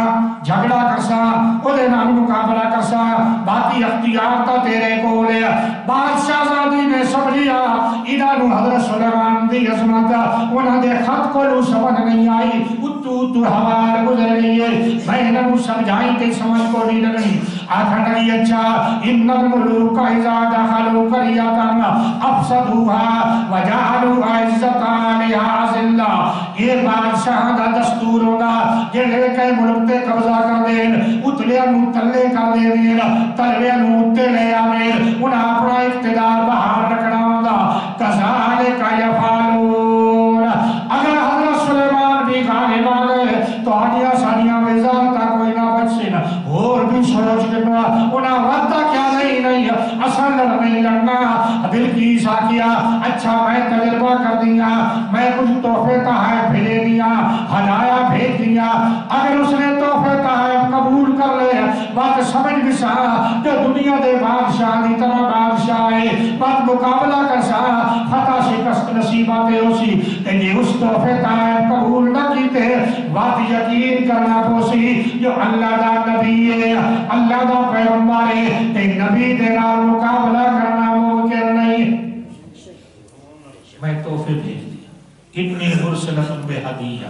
جھگڑا کرسا اودے نال مقابلہ کرسا باقی اختیار تا تیرے کو لے بادشاہ زادی نے سمجھیا ادھر حضرت سلیمان دی عظمت انہاں دے خط کو لو سمجھ نہیں آئی اتو حوال گزر رہی ہے میں انہوں سمجھائی تے سمجھ کو نہیں لگنی آخر نہیں اچھا ان الملوک اذا دخلوا قریتا افسدوها وجعلوا عزت علیہا ذلہ یہ بادشاہ دا دستور ہوگا جڑے کئی ملک تے قبضہ کر دین اتلے انو تلے کر دین تلے انو تلے آمین انہاں اپنا اقتدار بہار رکھنا ہوگا کذالک یفعلون اگر حضرت سلیمان بھی غالب آ گئے تو آنیا سانیاں وزارتا کوئی نہ بچے نا اور بھی سوچ کرنا انہاں وعدہ کیا نہیں اصل نہیں لڑنا بلکہ بلقیس کیا اچھا میں تجربہ کر دیا میں کچھ تحفے تحائف بھیج دیا ہدایہ بھیج دیا اگر اس نے تحفے تحائف قبول کر لے بات سمجھ بھی سا جو دنیا دے بادشاہ دی طرح بادشاہ ہے بات مقابلہ کر سا فتح شکست نصیباتے اسی کہ اس تحفے تحائف قبول نہ کیتے بات یقین کرنا پوسی جو اللہ دا نبی ہے اللہ دا پیغمبر ہے تے نبی دے نال مقابلہ کرنا ممکن نہیں میں تحفے بھیج دیا اتنی مرسلت بہدیہ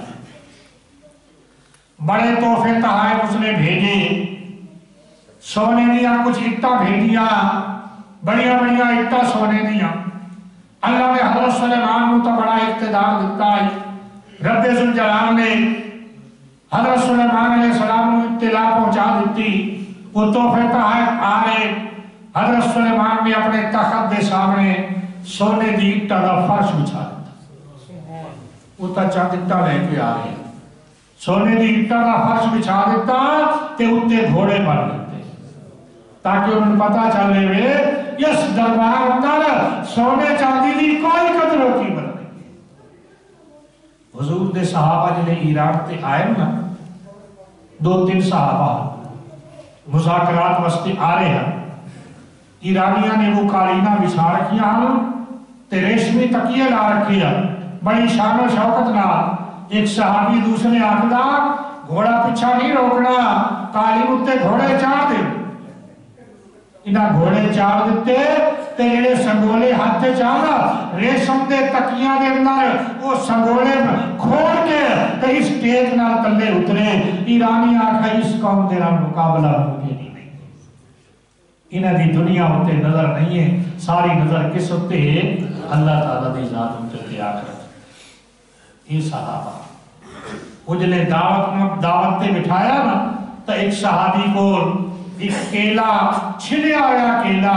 بڑے تحفے تحائف اس نے بھیجے سونے دیا کچھ اٹا بھیجیا بڑیا بڑیا اٹا سونے دیا اللہ نے حضرت سلیمان کو تو بڑا اقتدار دیتا ہے رب ذوالجلال نے حضرت سلیمان علیہ السلام کو اطلاع پہنچا دیتی وہ تحفے تحائف آ رہے حضرت سلیمان نے اپنے تخت دے سامنے سونے دی اٹا دا فرش بچھا دیتا وہ تا چاند اٹا لے کے آ رہے سونے دی اٹا دا فرش بچھا دیتا تے اتے گھوڑے بن دیتے تاکہ انہیں پتا چلے وے اس دربار اندر سونے چاندی دی کوئی قدر ہوتی بن نہیں حضور دے صحابہ جنہیں ایران تے آئے نا 2-3 صحابہ مذاکرات وستے آ رہے ہیں ایرانیاں نے وہ کالینہ بچھا رکھیا تے ریشمی تکیے لا رکھیا بڑی شان و شوکت نہ ایک صحابی دوسرے آخدا گھوڑا پیچھا نہیں روکنا قالین اتے گھوڑے چاڑ دے انہاں گھوڑے چاڑ دیتے تے جڑے سنگولے ہاتھے چاڑا ریشم دے تکیاں دے اندر وہ سنگولے کھوڑ کے تے اس ٹیج نال تلے اترے ایرانی آکھا اس قوم دے نال مقابلہ ہوگی نہیں انہاں دی دنیا ہوتے نظر نہیں ہے ساری نظر کس ہوتے ہے اللہ تعالیٰ دی ذات ہوتے آخرت یہ صحابہ وہ جنہیں دعوت تے بٹھایا نا تو ایک صحابی کو ایک کیلا چھلے آیا کیلا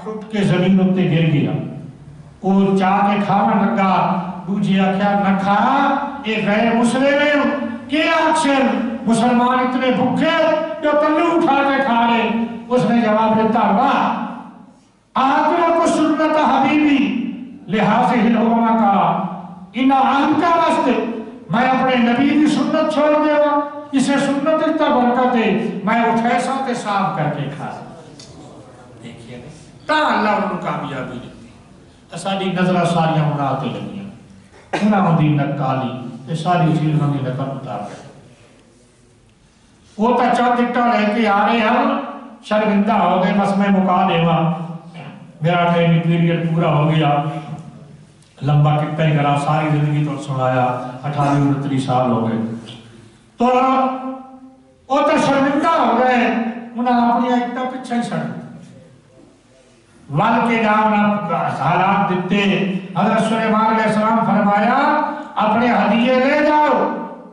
ٹوٹ کے زمین ہوتے گر گیا وہ چاہ کے کھانا لگا دوجی آکھیا نہ کھا یہ غیر مسلم ہے کیا اکثر مسلمان اتنے بھوکے جو تلو اٹھا کے کھا رہے اس نے جواب دیتا واہ آخرہ کو سنت حبیبی لحاظ علماء کا انہا عام کا واسطے میں اپنے نبی کی سنت چھوڑ دے گا اسے سنت اتنا برکت ہے میں اٹھے ساتھ صاف کر کے کھا دیکھئے تا اللہ انہوں کامیابی دیتی اساڑی نظرہ ساریاں مناتے لگیاں انہوں دی نکالی یہ ساری چیز ہمیں لکن مطابق وہ تا چاند اٹھا لے کے آ رہے ہیں شرمندہ ہو گئے بس میں مکا دے گا میرا ٹریننگ پیریڈ پورا ہو گیا لمبا کتنا ہی کرا ساری زندگی تو سنایا 28-29 سال ہو گئے تو وہ تو شرمندہ ہو گئے انہاں اپنی ایکتا پچھا ہی چھڑ وال کے جاؤں حالات دیتے حضرت سلیمان علیہ السلام فرمایا اپنے ہدیے لے جاؤ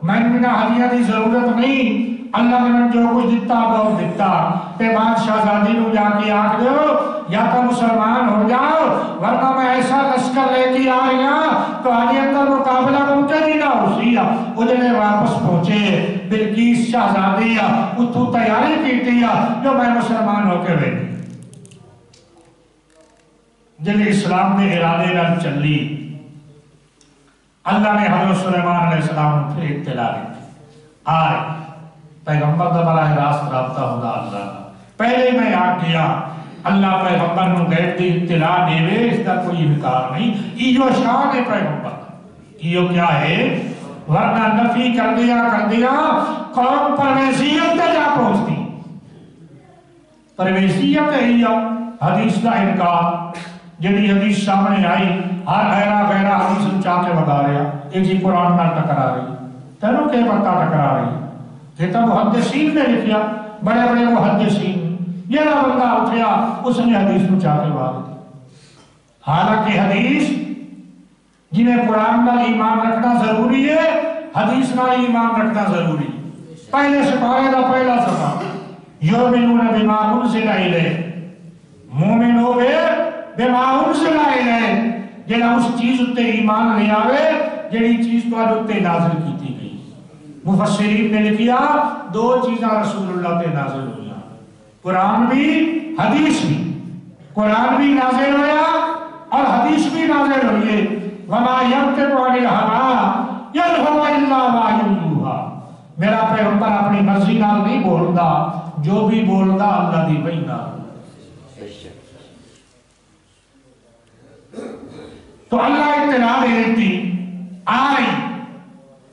میں ہدیہ دی ضرورت نہیں اللہ نے جو کچھ دیتا بہت دیتا تے بادشاہ زادی نو جا کے آکھ دو یا تو مسلمان ہو جاؤ ورنہ میں ایسا لشکر لے کے آئی ہاں تو آگے اندر مقابلہ ممکن ہی نہ ہو سی وہ جنہیں واپس پہنچے بلقیس شہزادی اتھو تیاری کیتی جو میں مسلمان ہو کے بیٹھی جنہیں اسلام نے ارادے نہ چلی اللہ نے حضرت سلیمان علیہ السلام پھر اطلاع دی آئے پیغمبر دا براہ راست رابطہ ہوگا اللہ پہلے میں آگ گیا اللہ پیغمبر نو غیب دی اطلاع دے وے اس کا کوئی انکار نہیں ایو شان ہے پیغمبر ایو کیا ہے ورنہ نفی کر دیا قوم پرویزیت تے جا پہنچتی پرویزیت ہے یا حدیث کا انکار جنہی حدیث سامنے آئی ہر غیرہ حدیث چاہ کے بگا رہا ایک جی قرآن نہ ٹکرا رہی تینوں کے پتہ ٹکرا رہی کہتا محدثین نے لکھیا بڑے بڑے محدثین یہ نہ بندہ اٹھیا اس نے حدیث کو چاہ کے بات دی حالانکہ حدیث جنہیں قرآن نال ایمان رکھنا ضروری ہے حدیث نال ایمان رکھنا ضروری پہلے سپارے دا پہلا صفحہ یؤمنون بما انزل الیہ مومن ہوئے بما انزل الیہ جنہا اس چیز اتے ایمان لے آوے جنہی چیز تو اتے نازل کیتی گئی مفسرین نے لکھیا 2 چیزاں رسول اللہ تے نازل ہویا قرآن بھی حدیث بھی قرآن بھی نازل ہویا اور حدیث مرضی نازل ہوئی ہے وما ينطق عن الهوى ان هو الا وحی یوحی میرا پیغمبر اپنی مرضی نال نہیں بولدا جو بھی بولدا اللہ دی وحی نال تو اللہ اطلاع دے دیتی آئی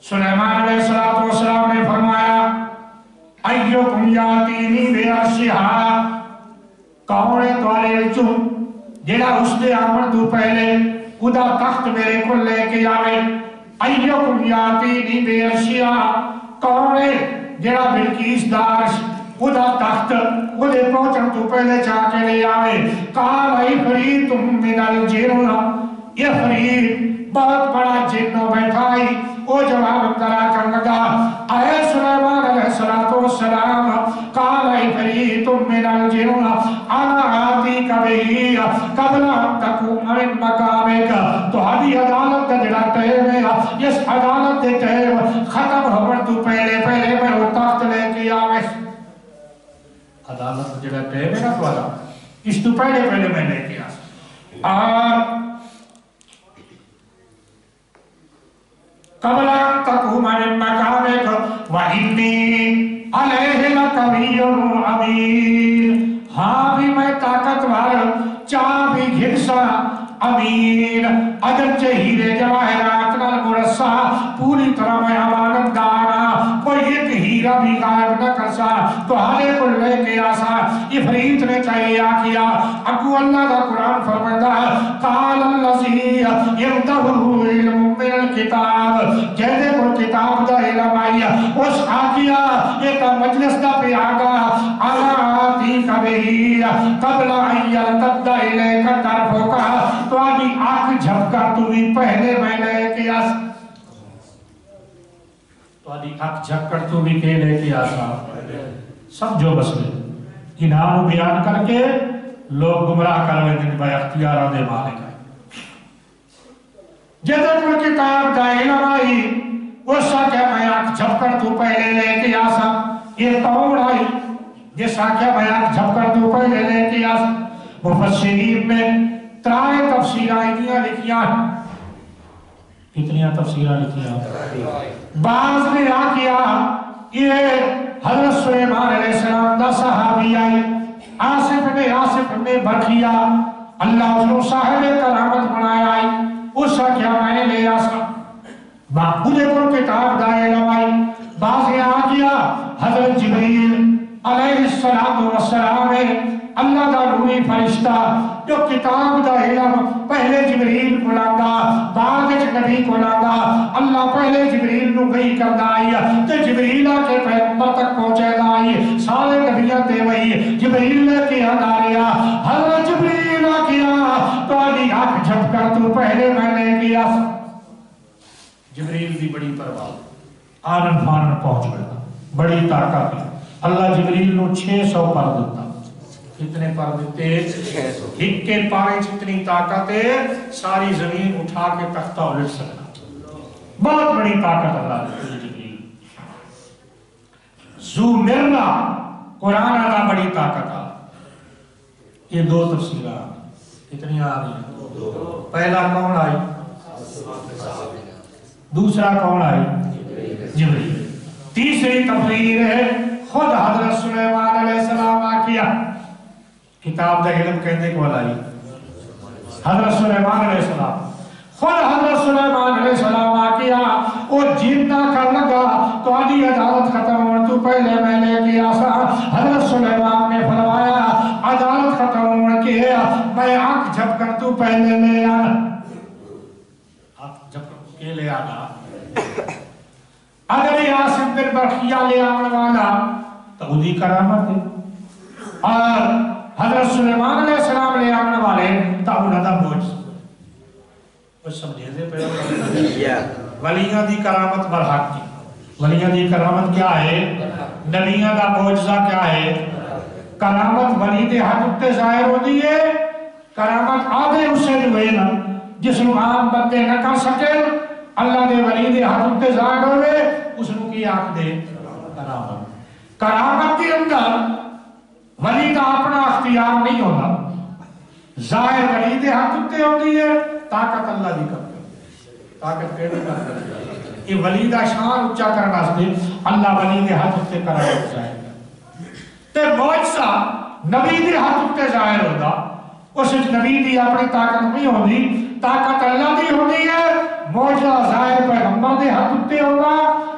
سلیمان علیہ السلام نے فرمایا ایوکم یاتینی بعرشہا کون ہے توارے وچوں جڑا اس دے آمن تو پہلے ادا تخت میرے کو لے کے آوے ایوکم یاتینی بعرشہا کون ہے جڑا بلقیس دارش ادا تخت ادھے پہنچن تو پہلے جا کے لے آوے قال عفریت من الجن یہ فرید بہت بڑا جنوں بیٹھائی وہ جواب کرا کر لگا اے سلیمان علیہ السلام قال عفریت من الجن انا آتیک بہی قبل ان تقوم من مقامک تو ہدی عدالت کا جڑا ٹائم ہے اس عدالت کے ٹائم ختم ہونے تو پہلے میں وہ تخت لے کے آوے عدالت جڑا ٹائم ہے نا تمہارا اس تو پہلے میں لے کے آ اور قبل ان تقوم من مقامک وانی علیہ لقوی امین ہاں بھی میں طاقتور چاہ بھی گھرسا امین اگرچہ ہیرے جواہرات نال مرصع پوری طرح میں امانت دارا کوئی ایک ہیرا بھی غائب نہ کرسا تو ہرے کو لے کے آسا عفریت نے چاہیے کیا اگو اللہ دا قرآن فرمائدہ قال اللذی یمتہو علم من الکتاب جیدے کو کتاب دا علم آئی اس آکیا ایک مجلس دا پہ آگا علا آتی کبھی قبل ان یلتد الیک طرفک تو آگی آنکھ جھپ کر تو بھی پہلے میں لے کے آسا تو آگی آنکھ جھپ کر تو بھی کے لے کے آسا سمجھو بس میں انہاں بیان کر کے لوگ گمراہ کروے دن بھائی اختیارہ دے مالک ہے جیسے کوئی کتاب دا علم آئی اس سا کیا میں آنکھ جھپ کر تو پہلے لے کے آسا یہ کون آئی جیسا کیا میں آنکھ جھپ کر تو پہلے لے کے آسا مفسرین میں ترائے تفسیرہ لکھیاں کتنی تفسیرہ لکھیاں بعض نے کیا یہ حضرت سلیمان علیہ السلام دا صحابی آئی آصف نے برخیا اللہ جو صاحب کرامت بنایا آئی اس کا کیا میں نے لے آسا مجھے پر کتاب دائے لوائی بعض نے کیا حضرت جبریل علیہ السلام اللہ دا روحی فرشتہ جو کتاب دا علم پہلے جبریل کو لگا بعد نبی کو لگا اللہ پہلے جبریل نو گئی کرنا آئی تو جبریل کے پیغمبر تک پہنچے گا آئی سارے نبیان دے وہی جبریل نے کیا داریا حضرت جبریل کیا تو آنی آنکھ جھپ کر تو پہلے میں نے کیا جبریل بھی بڑی پرواز آنن فانن پہنچ گیا بڑی طاقت اللہ جبریل نو 600 پر دیتا کتنے پر دیتے ایک کے پارے جتنی طاقت ہے ساری زمین اٹھا کے تختہ الٹ سکتا بہت بڑی طاقت اللہ نے جبریل زو مرنا قرآن اللہ بڑی طاقت آ یہ دو تفسیرہ کتنی آ رہی ہیں پہلا کون آئی دوسرا کون آئی جبریل تیسری تفسیر ہے خود حضرت سلیمان علیہ السلام آکیا کتاب دا علم کہنے کو آئی حضرت سلیمان علیہ السلام خود حضرت سلیمان علیہ السلام آکیا وہ جیتنا کر لگا تو آدھی عدالت ختم ہونے تو پہلے میں نے کیا حضرت سلیمان نے فرمایا عدالت ختم ہونے کی ہے میں آنکھ جھپ کر تو پہلے لے آنا آنکھ جھپ کے لے آنا اگر یہ آصف بن برخیہ لے آنے والا تو ادھی کرامت ہے اور حضرت سلیمان علیہ السلام لے آنے والے تو انہوں نے موج وہ سمجھے دے پہ ولیاں دی کرامت برحق کی ولیاں دی کرامت کیا ہے نبیاں دا موجزہ کیا ہے کرامت ولی دے حق اتے ظاہر ہو دیئے کرامت آدھے اسے ہوئے نا جس نو عام بندے نہ کر سکے اللہ دے ولی دے حق اتے ظاہر ہوئے اس نو کی آنکھ دے کرامت کرامت کے اندر ولی دا اپنا اختیار نہیں ہوتا ظاہر ولی دے حق اتے ہو دیئے طاقت اللہ دی کم طاقت کیڑے کر یہ ولی دا شان اچا کرنا واسطے اللہ ولی دے ہاتھ تے کرائے ظاہر تے معجزہ نبی دے ہاتھ تے ظاہر ہوتا اس نبی دی اپنی طاقت نہیں ہوندی طاقت اللہ دی ہوندی ہے معجزہ ظاہر پیغمبر دے ہاتھ تے ہوگا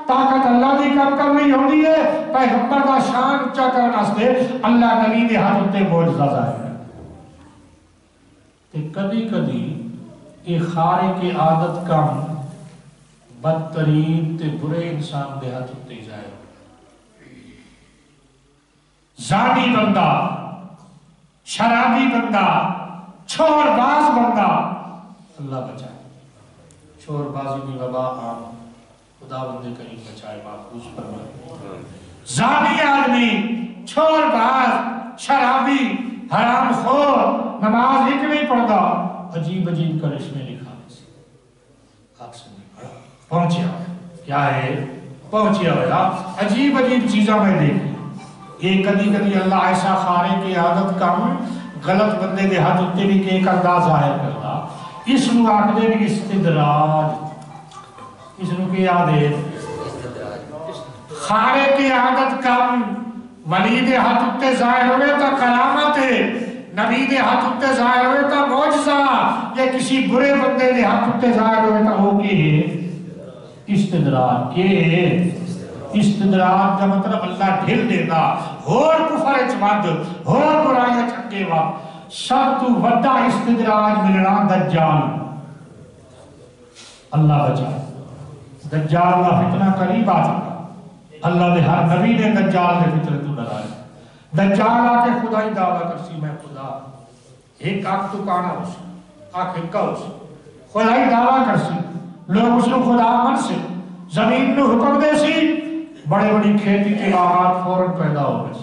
طاقت اللہ دی کم کرنی ہوندی ہے پیغمبر دا شان اچا کرنا واسطے اللہ نبی دے ہاتھ تے معجزہ ظاہر ہے تے کدی کدی یہ خارق عادت کم بدترین تے برے انسان دے ہاتھ تے ظاہر زانی بندہ شرابی بندہ چھوڑ باز بندہ اللہ بچائے چھوڑ بازی کی وبا عام خدا بندے کریم بچائے محفوظ فرمائے زانی آدمی چھوڑ باز شرابی حرام خور نماز ایک نہیں پڑھتا عجیب عجیب کرشمے لکھا آپ سے پہنچیا کیا ہے پہنچیا ہوا عجیب عجیب چیزیں میں دیکھی یہ کدی کدی اللہ ایسا خارے کی عادت کم غلط بندے دے ہاتھ اتے بھی کہ کردہ ظاہر کرتا اس نو آکھ دے بھی استدراج اس نو کی آدھے خارے کی عادت کم ولی دے ہاتھ اتے ظاہر ہوئے تا کرامت ہے نبی دے ہاتھ اتے ظاہر ہوئے تا معجزہ یا کسی برے بندے دے ہاتھ اتے ظاہر ہوئے تا وہ کی ہے استدراج کے استدراج کا مطلب اللہ ڈھل دیتا اور کفر اچمد اور برائیاں چکے وقت سب تو وڈا استدراج ملنا دجال اللہ بچائے دجال کا فتنہ قریب آ چکا اللہ نے ہر نبی نے دجال نے فتنہ تو ڈرائے دجال آ کے خدا ہی دعویٰ کرسی میں خدا ایک آنکھ تو کانا اس آنکھ ایک کا اس خدا ہی دعویٰ کرسی لوگ اس کو خدا من سے زمین میں حکم دے سی بڑے بڑی کھیتی کے آغات فوراں پیدا ہو گئے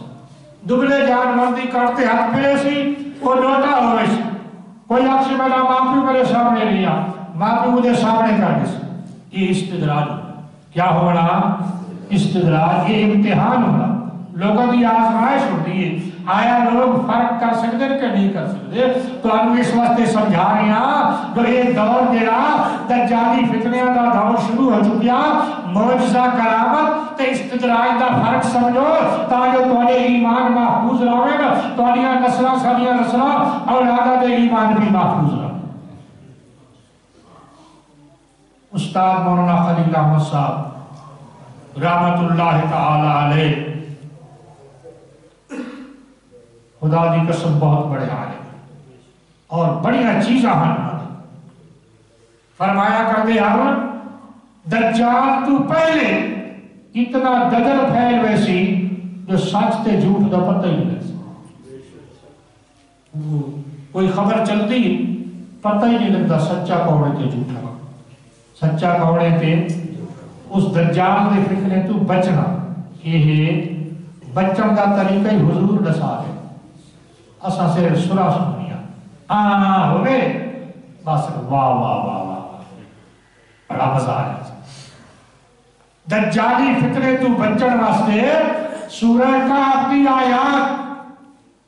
دبلے جانور دی کرتے ہاتھ ملے سی وہ لوٹا ہو گئے سی کوئی آپ سے میرا معافی میرے سامنے لیا معافی مجھے سامنے کر دے سی یہ استدراج کیا ہونا استدراج یہ امتحان ہونا لوگوں کی آزمائش ہوتی ہے آیا لوگ فرق کر سکتے کہ نہیں کر سکتے تو ہم اس واسطے سمجھا رہے ہیں جو یہ دور جڑا دجالی فتنہ دا دور شروع ہو چکیا معجزہ کرامت تے استدراج دا فرق سمجھو تاکہ تمہارے ایمان محفوظ رہے گا تمہارے نسلیں ساریاں نسلیں اولادہ دے ایمان بھی محفوظ رہے استاد مولانا خلیل احمد صاحب رحمت اللہ تعالی علیہ خدا دی قسم بہت بڑے عالم اور بڑیاں چیزاں ہن فرمایا کرتے ہم دجال تو پہلے اتنا دجل پھیل ویسی جو سچ تے جھوٹ دا پتہ ہی نہیں کوئی خبر چلتی پتہ ہی نہیں لگتا سچا کوڑے تے جھوٹا سچا کوڑے تے اس دجال دے فکرے تو بچنا یہ بچن دا طریقہ ہی حضور دسا ہے اسا سے سرا سنیا ہوئے بس واہ واہ واہ واہ بڑا مزہ آیا دجالی فتنے تو بچن واسطے سورہ کہف دی آیات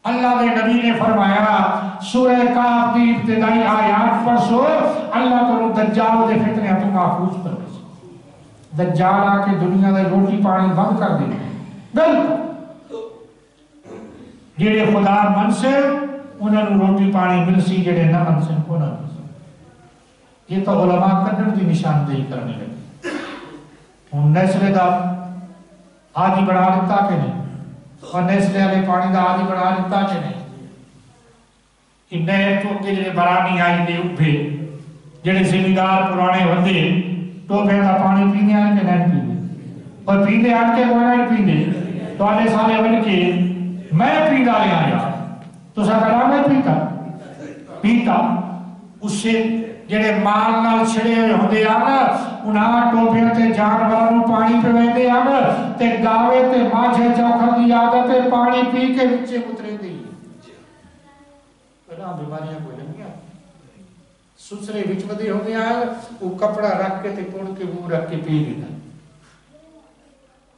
اللہ دے نبی نے فرمایا سورہ کہف دی ابتدائی آیات پڑھو اللہ تعالی دجال دے فتنے تو محفوظ کر دے دجال آ کے دنیا دے روٹی پانی بند کر دے بالکل جڑے خدا من سے انہوں نے روٹی پانی مل سی جڑے نہ من سے کو نہ مل سی یہ تو علماء کڈن دی نشاندہی کرنے لگے ہن نیسلے دا آدھی بڑھا دیتا کہ نہیں اور نیسلے والے پانی دا آدھی بڑھا دیتا کہ نہیں کہ نئے ٹوکے جڑے برانی آئی دے اٹھے جڑے زمیندار پرانے ہوندے ٹوکے دا پانی پینے آن کے نہیں پینے اور پینے آن کے کوئی نہیں پینے تو آنے سالے بن کے میں پیدا لے آیا تو سکرہ میں پیتا اس سے جڑے مال نال چھڑے ہوندے آنا انہاں ٹوپیاں تے جانوراں پانی پہ ویندے آنا تے گاوے تے ماجھے چوکھر دی عادت تے پانی پی کے نیچے اترے دی پہلا بیماریاں کوئی لگیاں سسرے وچ ودے ہوندے آ وہ کپڑا رکھ کے تے پڑ کے منہ رکھ کے پی دیتا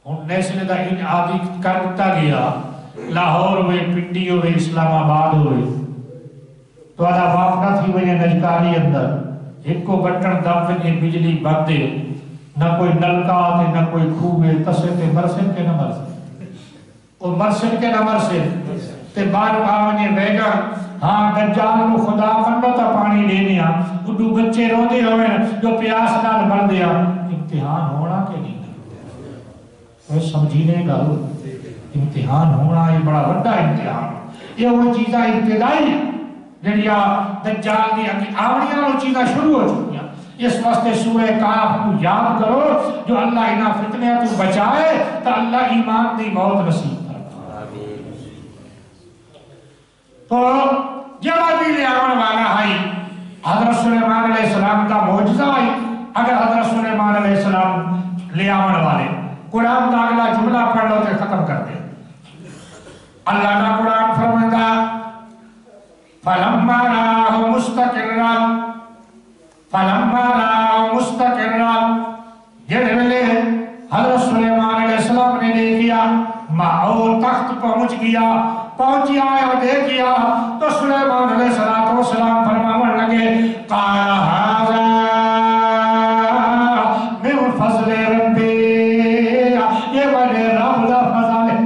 ہن نیسلے دا ان عادی کر دتا گیا لاہور ہوئے پنڈی ہوئے اسلام آباد ہوئے تو آدھا وافنا تھی وجہ نجکاری اندر ایک کو بٹن دب کے بجلی بگ دے نہ کوئی نلکا آتے نہ کوئی خوبے تسے تے مرسن کے نہ مرسن وہ مرسن کے نہ مرسن تے بارو آونے بیگا ہاں دجال کو خدا منو تا پانی دینیا اڈو بچے رو دے ہوئے جو پیاس نال مر دیا امتحان ہونا کہ نہیں وہ سمجھینے گا امتحان ہونا یہ بڑا بڑا امتحان یہ وہ چیزیں ابتدائی جنیا دجال دی آوڑیاں وہ چیزیں شروع ہو چکی ہیں اس واسطے سورہ کاف کو یاد کرو جو اللہ انہا فتنے تو بچائے تو اللہ ایمان دی موت نصیب کرتا تو جب بھی لے آن والا ہے حضرت سلیمان علیہ السلام کا معجزہ ہے اگر حضرت سلیمان علیہ السلام لے آن والے قرآن کا اگلا جملہ پڑھ لو تو ختم کر دے اللہ کا قرآن فرمائے فَلَمَّا رَاهُ مُسْتَقِرًّا فَلَمَّا رَاهُ مُسْتَقِرًّا جڑ ملے حضرت سلیمان علیہ السلام نے دیکھیا ماحول تخت پہنچ گیا پہنچی آیا دیکھیا تو سلیمان علیہ السلام فرماون لگے قَالَ هَذَا مِنْ فَضْلِ رَبِّي یہ بڑے رب دا فضل ہے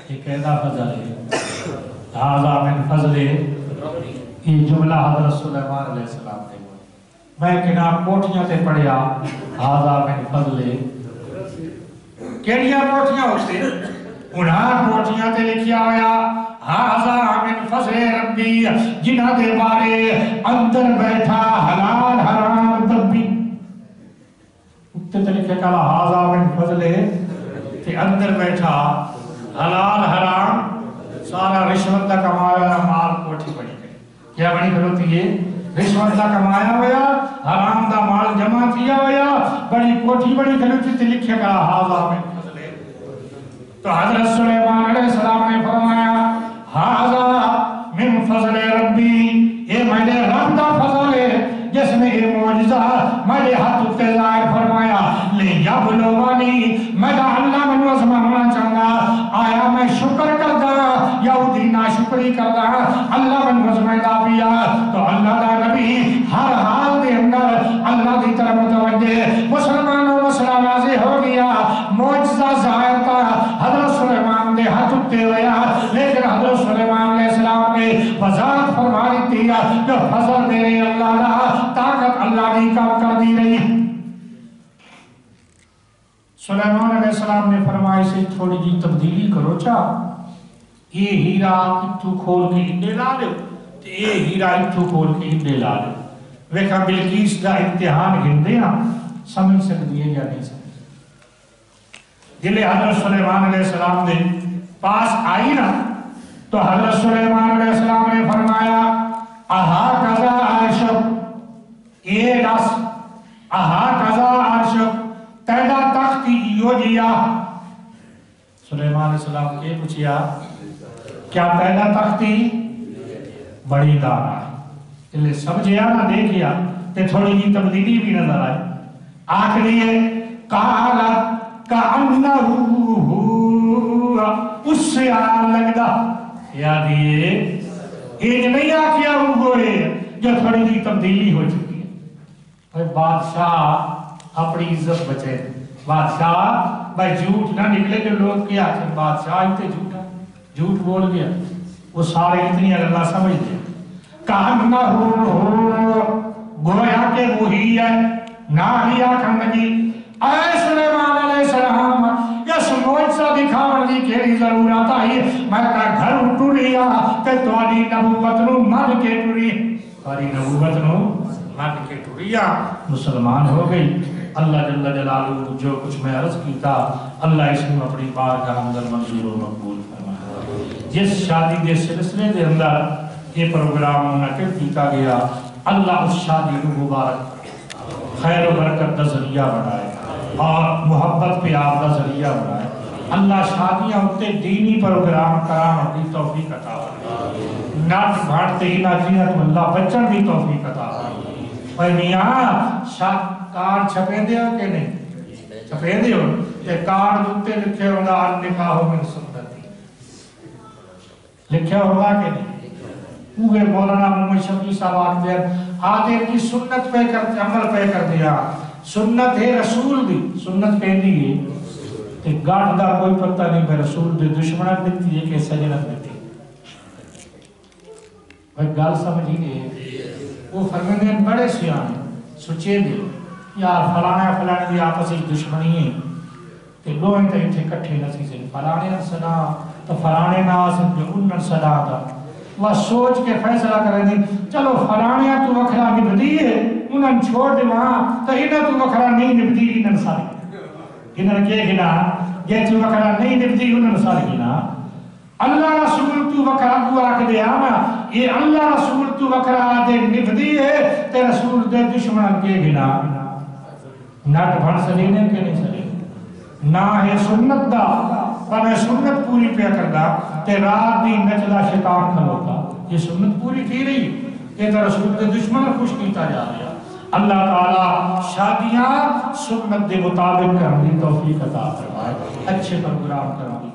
یہ کہنا فضل ہے هذا من فضل یہ جملہ حضرت سلیمان علیہ السلام نے میں کنا کوٹیاں تے پڑھیا هذا من فضل کیڑیاں کوٹیاں ہوتے انہاں کوٹیاں تے لکھیا ہویا هذا من فضل ربی جنہ دے بارے اندر بیٹھا حلال حرام دبی تے لکھیا کہا هذا من فضل تے اندر بیٹھا حلال حرام سارا رشوت کا کمایا مال کوٹھی بڑی گئی کیا بڑی کھلوتی ہے رشوت کا کمایا ہویا حرام دا مال جمع کیا ہویا بڑی کوٹھی بڑی کھلوتی تھی لکھے کہا هذا من فضل تو حضرت سلیمان علیہ السلام نے فرمایا هذا من فضل ربی یہ میرے رب دا فضل ہے جس میں یہ معجزہ میرے ہاتھ اتے ظاہر فرمایا لیبلونی میں اللہ من وزمہ ہونا چاہتا آیا میں شکر کرتا یہودی ناشکری کرتا اللہ من وزمہ دا پیا تو اللہ دا نبی ہر حال دے اندر اللہ دی طرف متوجہ مسلمانوں مسئلہ واضح ہو گیا معجزہ ظاہر تھا حضرت سلیمان دے ہاتھ اتے ہویا لیکن حضرت سلیمان علیہ السلام نے وضاحت فرما دی جو فضل دے رہے اللہ دا طاقت اللہ نے کام کر دی رہی سلیمان علیہ السلام نے فرمائی سے تھوڑی جی تبدیلی کرو چاہ یہ ہیرا اتھو کھول کے انڈے لا لے یہ ہیرا اتھو کھول کے انڈے لا لے ویکھا بلقیس دا امتحان گھندے ہاں سمجھ سکتی ہے یا نہیں سکتی جلے حضرت سلیمان علیہ السلام نے پاس آئی نا تو حضرت سلیمان علیہ السلام نے فرمایا اہا قضا عرشب اے رس اہا قضا عرشب تیدا تختی ایو جیا سلیمان علیہ السلام کے پوچھیا کیا تیدا تختی بڑی دارا ہے سمجھیا نہ دیکھیا تے تھوڑی جی تبدیلی بھی نظر آئی آخری ہے قالت کأنہو اس سے آن لگدا یاد یہ ایک نہیں آکیا ہوئے جو تھوڑی جی تبدیلی ہو چکی ہے بادشاہ اپنی عزت بچے بادشاہ بھائی جھوٹ نہ نکلے جو لوگ کیا کہ بادشاہ اتنے جھوٹا جھوٹ بول گیا وہ سارے اتنی اللہ سمجھ دے کہنا گویا کہ وہی ہے نہ ہی آکھن لگی اے سلیمان علیہ السلام اس معجزہ دکھاون دی کیڑی ضرورت آئی میں تا گھر اٹھو لیا تے تہاڈی نبوت نو من کے ٹری تہاڈی نبوت نو من کے ٹریا مسلمان ہو گئی اللہ جل جلالہ جو کچھ میں عرض کیتا اللہ اس کو اپنی بارگاہ اندر منظور و مقبول فرمائے جس شادی کے سلسلے دے اندر یہ پروگرام منعقد کیتا گیا اللہ اس شادی کو مبارک خیر و برکت کا ذریعہ بنائے اور محبت پہ آپ کا ذریعہ بنائے اللہ شادیاں ہوتے دینی پروگرام کرام اپنی توفیق عطا فرمائے ناٹ بھاٹتے ہی ناچیت اللہ بچن بھی توفیق عطا فرمائے اور میاں کار چھپے دے ہو کہ نہیں چھپے دے ہو کہ کار دوتے لکھے ہوگا نکاح من سنتی لکھے ہوگا کہ نہیں اوہ مولانا محمد شفیع صاحب آتے ہیں آدھے کی سنت پہ کرتے عمل پہ کر دیا سنت ہے رسول دی سنت پہ نہیں ہے کہ گاڑھ دا کوئی پتہ نہیں پہ رسول دے دشمنت دیتی ہے کہ سجنت دیتی بھائی گال سمجھی گئے وہ فرمیدے ہیں بڑے سیانے سوچے دے یار فلانے دی آپس ایک دشمنی ہے کہ لوہیں تے تھے کٹھے نسی سے فلانے صدا تو فلانے ناسن جو انن صدا تھا وہ سوچ کے فیصلہ کریں دی چلو فلانے تو وکھرا نبدی ہے انن چھوڑ دے وہاں تو انن تو وکھرا نہیں نبدی انن ساری انن کیا گنا یہ تو وکھرا نہیں نبدی انن ساری گنا اللہ رسول تو وکھرا دعا کے دے آنا یہ اللہ رسول تو وکھرا دے نبدی ہے تے رسول دے دشمن کے گنا نٹ بھن سلینے کے نہیں سلینے نہ ہے سنت دا پر سنت پوری پہ کردہ تے رات دی نچلا شیطان کھلوتا یہ سنت پوری کی رہی کہ تے رسول دے دشمن خوش کیتا جا رہا اللہ تعالیٰ شادیاں سنت دے مطابق کرنے توفیق عطا فرمائے اچھے پروگرام کرنے